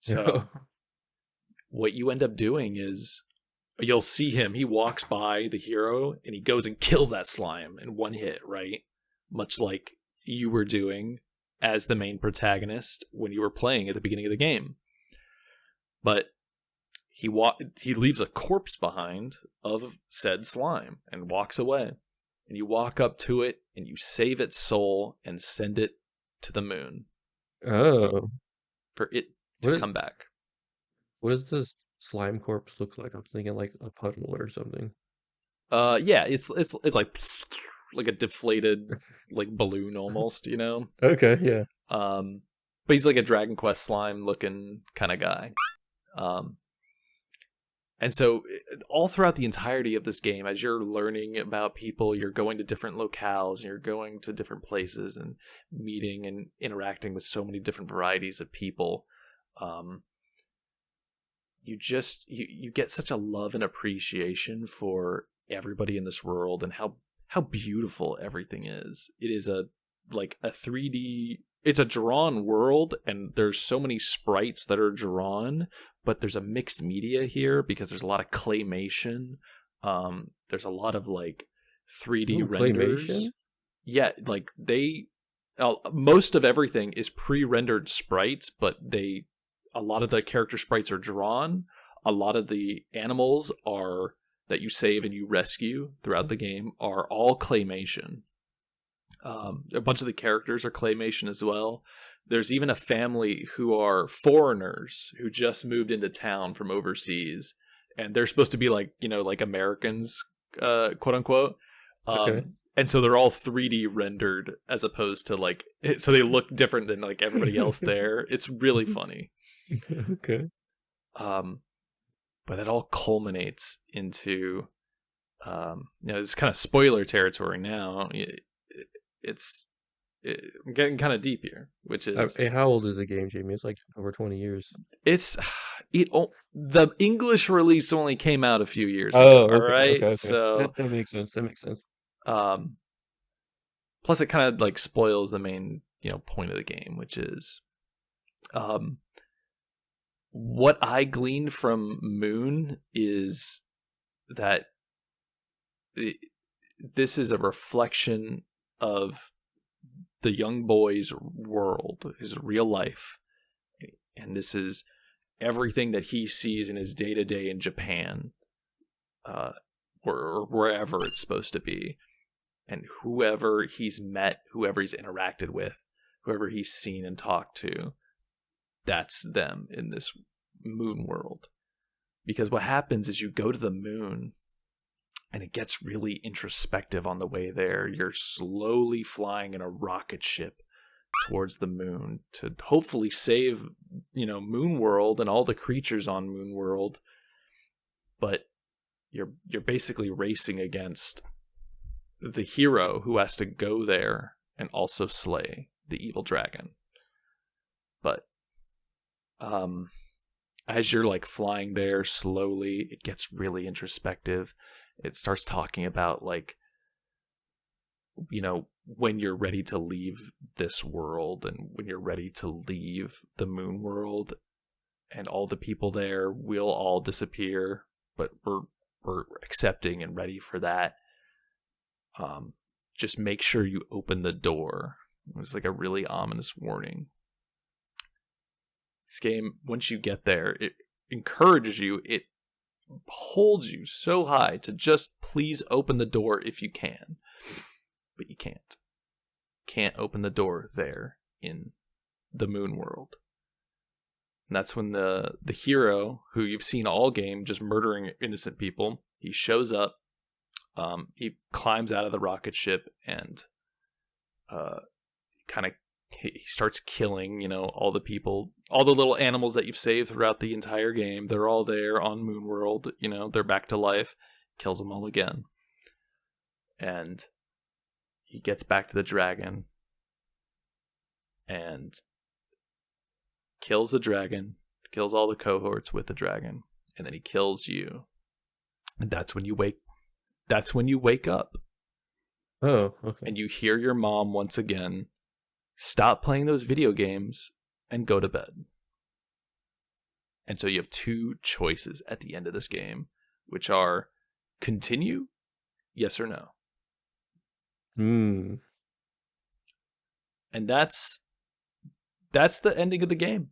So what you end up doing is you'll see him, he walks by the hero and he goes and kills that slime in one hit, right? Much like you were doing as the main protagonist when you were playing at the beginning of the game. But he leaves a corpse behind of said slime and walks away. And you walk up to it and you save its soul and send it to the moon. Oh. For it to come back. What does this slime corpse look like? I'm thinking like a puddle or something. Yeah, it's like a deflated like balloon almost, you know? Okay, yeah. But he's like a Dragon Quest slime looking kind of guy. And so all throughout the entirety of this game, as you're learning about people, you're going to different locales, and you're going to different places and meeting and interacting with so many different varieties of people. You get such a love and appreciation for everybody in this world and how beautiful everything is. It is a 3D, it's a drawn world, and there's so many sprites that are drawn, but there's a mixed media here because there's a lot of claymation. There's a lot of like 3D renders. Claymation? Yeah, like most of everything is pre-rendered sprites, but a lot of the character sprites are drawn. A lot of the animals that you save and you rescue throughout the game are all claymation. A bunch of the characters are claymation as well. There's even a family who are foreigners who just moved into town from overseas, and they're supposed to be like, like Americans, quote unquote. Okay. And so they're all 3D rendered as opposed to so they look different than like everybody else there. It's really funny. Okay. But it all culminates into, it's kind of spoiler territory now. I'm getting kind of deep here, which is... How old is the game, Jamie? It's like over 20 years. The English release only came out a few years ago, okay, all right? Okay. So that makes sense. Plus it kind of like spoils the main, point of the game, which is... what I gleaned from Moon is that this is a reflection of the young boy's world, his real life. And this is everything that he sees in his day-to-day in Japan, or wherever it's supposed to be. And whoever he's met, whoever he's interacted with, whoever he's seen and talked to, that's them in this moon world. Because what happens is you go to the moon and it gets really introspective on the way there. You're slowly flying in a rocket ship towards the moon to hopefully save, Moon World and all the creatures on Moon World. But you're basically racing against the hero who has to go there and also slay the evil dragon. But as you're like flying there slowly, it gets really introspective. It starts talking about like, when you're ready to leave this world and when you're ready to leave the moon world, and all the people there will all disappear, but we're or accepting and ready for that, just make sure you open the door. It was like a really ominous warning. This game, once you get there, it encourages you, it holds you so high to just please open the door if you can. But you can't. Can't open the door there in the moon world. And that's when the hero, who you've seen all game just murdering innocent people, he shows up. He climbs out of the rocket ship and he starts killing, all the people, all the little animals that you've saved throughout the entire game. They're all there on Moonworld, they're back to life. Kills them all again. And he gets back to the dragon and kills the dragon, kills all the cohorts with the dragon, and then he kills you. And that's when you wake up. Oh, okay. And you hear your mom once again stop playing those video games and go to bed. And so you have two choices at the end of this game, which are continue, yes or no. Hmm. And that's the ending of the game.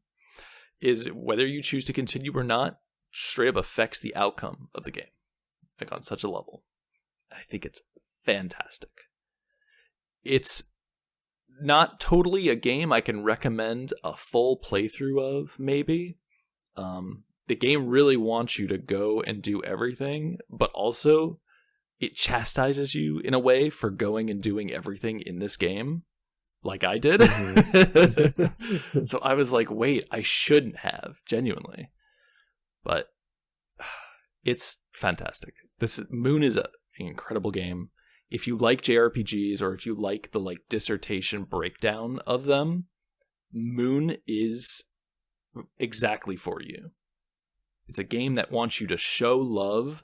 Is whether you choose to continue or not straight up affects the outcome of the game. Like on such a level. I think it's fantastic. It's not totally a game I can recommend a full playthrough of, maybe. The game really wants you to go and do everything, but also it chastises you in a way for going and doing everything in this game, like I did. Mm-hmm. So I was like, wait, I shouldn't have, genuinely. But it's fantastic. Moon is an incredible game. If you like JRPGs, or if you like the dissertation breakdown of them, Moon is exactly for you. It's a game that wants you to show love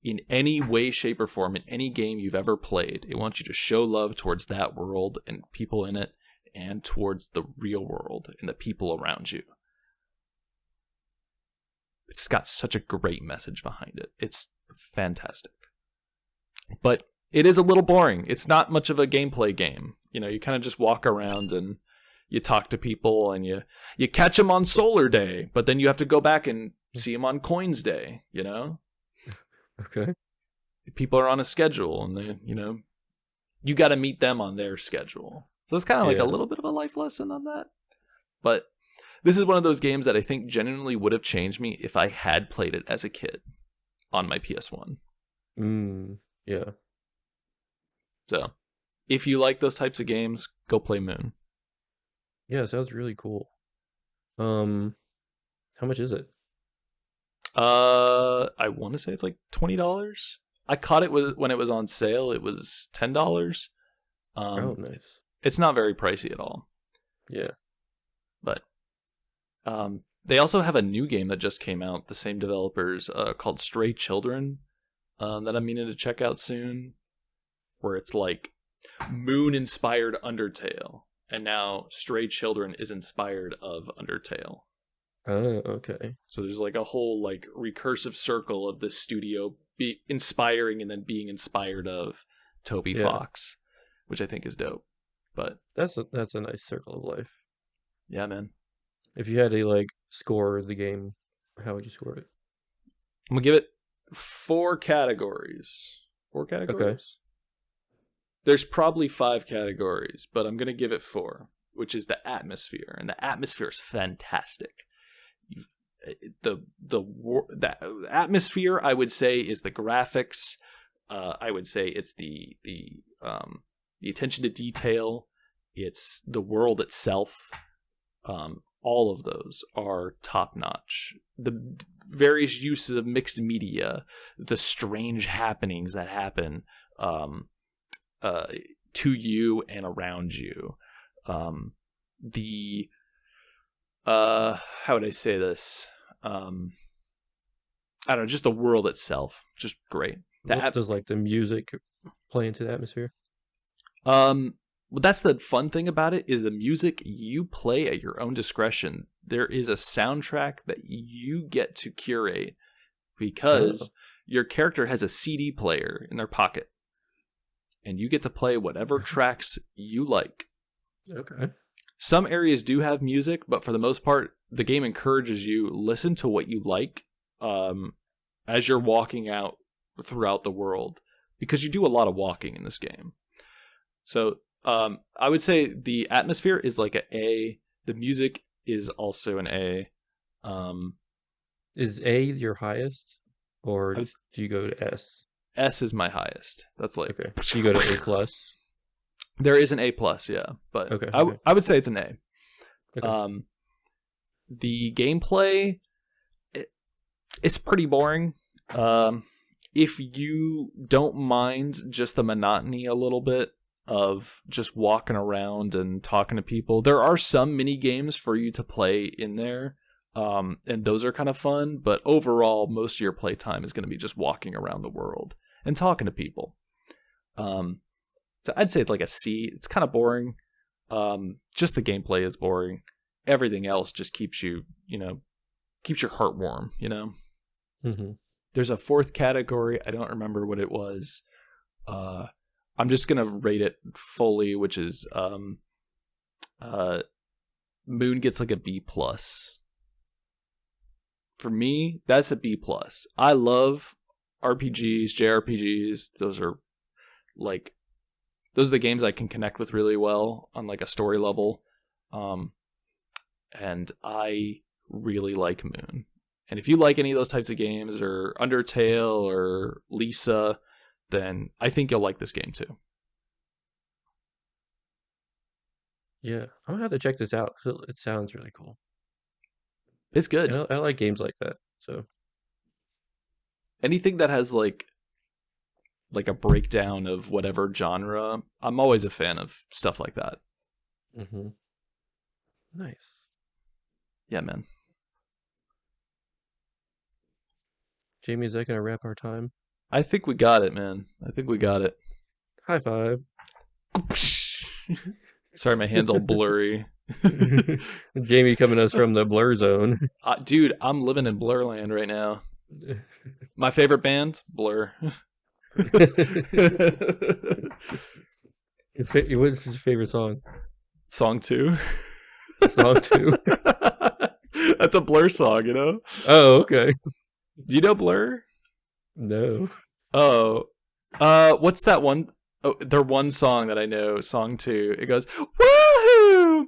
in any way, shape, or form, in any game you've ever played. It wants you to show love towards that world and people in it, and towards the real world and the people around you. It's got such a great message behind it. It's fantastic. But it is a little boring. It's not much of a gameplay game. You kind of just walk around and you talk to people and you catch them on Solar Day, but then you have to go back and see them on Coins Day, Okay. People are on a schedule and they, you got to meet them on their schedule. So it's kind of like a little bit of a life lesson on that. But this is one of those games that I think genuinely would have changed me if I had played it as a kid on my PS1. Yeah. So if you like those types of games, go play Moon. Yeah, sounds really cool. How much is it? I want to say it's like $20. I caught it when it was on sale. It was $10. Oh, nice. It's not very pricey at all. Yeah. But they also have a new game that just came out, the same developers, called Stray Children, that I'm meaning to check out soon, where it's like Moon-inspired Undertale, and now Stray Children is inspired of Undertale. Oh, okay. So there's like a whole recursive circle of this studio be inspiring and then being inspired of Toby Fox, which I think is dope. But that's a nice circle of life. Yeah, man. If you had to score the game, how would you score it? I'm gonna give it 4 categories. 4 categories? Okay. There's probably 5 categories, but I'm gonna give it 4, which is the atmosphere, and the atmosphere is fantastic. The atmosphere, I would say, is the graphics. I would say it's the attention to detail. It's the world itself. All of those are top notch. The various uses of mixed media, the strange happenings that happen to you and around you. How would I say this? I don't know, just the world itself, just great. What does the music play into the atmosphere? Well, that's the fun thing about it, is the music you play at your own discretion. There is a soundtrack that you get to curate, because your character has a CD player in their pocket, and you get to play whatever tracks you like. Okay. Some areas do have music, but for the most part, the game encourages you listen to what you like as you're walking out throughout the world, because you do a lot of walking in this game. So I would say the atmosphere is like an A. The music is also an A. Is A your highest, or do you go to S? S is my highest. That's like okay. Do you go to A plus? There is an A plus, yeah, but okay. I would say it's an A. Okay. The gameplay, it's pretty boring. If you don't mind just the monotony a little bit of just walking around and talking to people, there are some mini games for you to play in there, and those are kind of fun. But overall, most of your playtime is going to be just walking around the world and talking to people. So I'd say it's like a C. It's kind of boring. Just the gameplay is boring. Everything else just keeps you, keeps your heart warm, Mm-hmm. There's a fourth category. I don't remember what it was. I'm just going to rate it fully, which is Moon gets like a B plus. For me, that's a B plus. I love RPGs, JRPGs. Those are the games I can connect with really well on like a story level. And I really like Moon. And if you like any of those types of games, or Undertale or Lisa, then I think you'll like this game too. Yeah, I'm gonna have to check this out because it sounds really cool. It's good. And I like games like that. So anything that has like a breakdown of whatever genre, I'm always a fan of stuff like that. Mm-hmm. Nice. Yeah, man. Jamie, is that gonna wrap our time? I think we got it, man. I think we got it. High five. Sorry, my hand's all blurry. Jamie coming to us from the Blur Zone. Dude, I'm living in Blurland right now. My favorite band, Blur. What's his favorite song? Song 2. Song 2? That's a Blur song, Oh, okay. Do you know Blur? No. Oh. What's that one? Oh, their one song that I know, song 2. It goes, woohoo! Woohoo!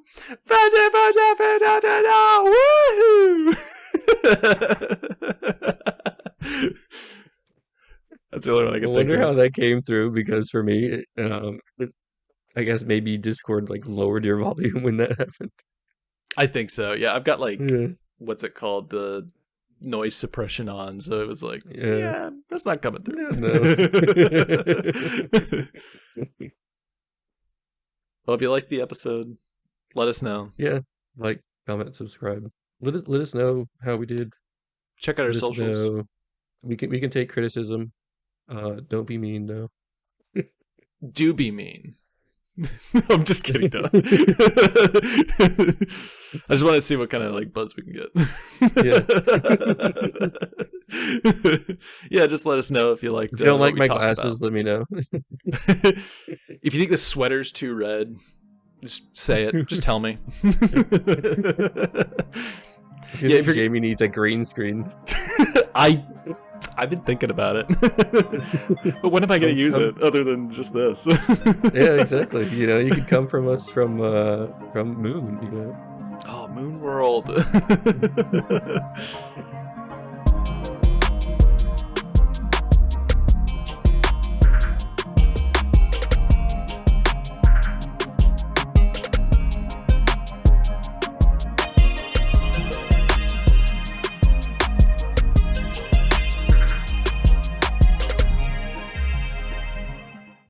That's the only one I can think of. I wonder how that came through, because for me, I guess maybe Discord lowered your volume when that happened. I think so. Yeah, I've got what's it called? The noise suppression on, so it was like, yeah that's not coming through. No. Well, if you like the episode, let us know. Yeah, comment, subscribe. Let us know how we did. Check out our socials. We can take criticism. Don't be mean though. Do be mean. I'm just kidding though. I just want to see what kind of buzz we can get. Yeah, just let us know if you like. If you don't like my glasses, let me know. If you think the sweater's too red, just say it. Just tell me. If Jamie needs a green screen, I've been thinking about it. But when am I going to use it other than just this? Yeah, exactly. You can come from us from Moon. Oh, Moon World.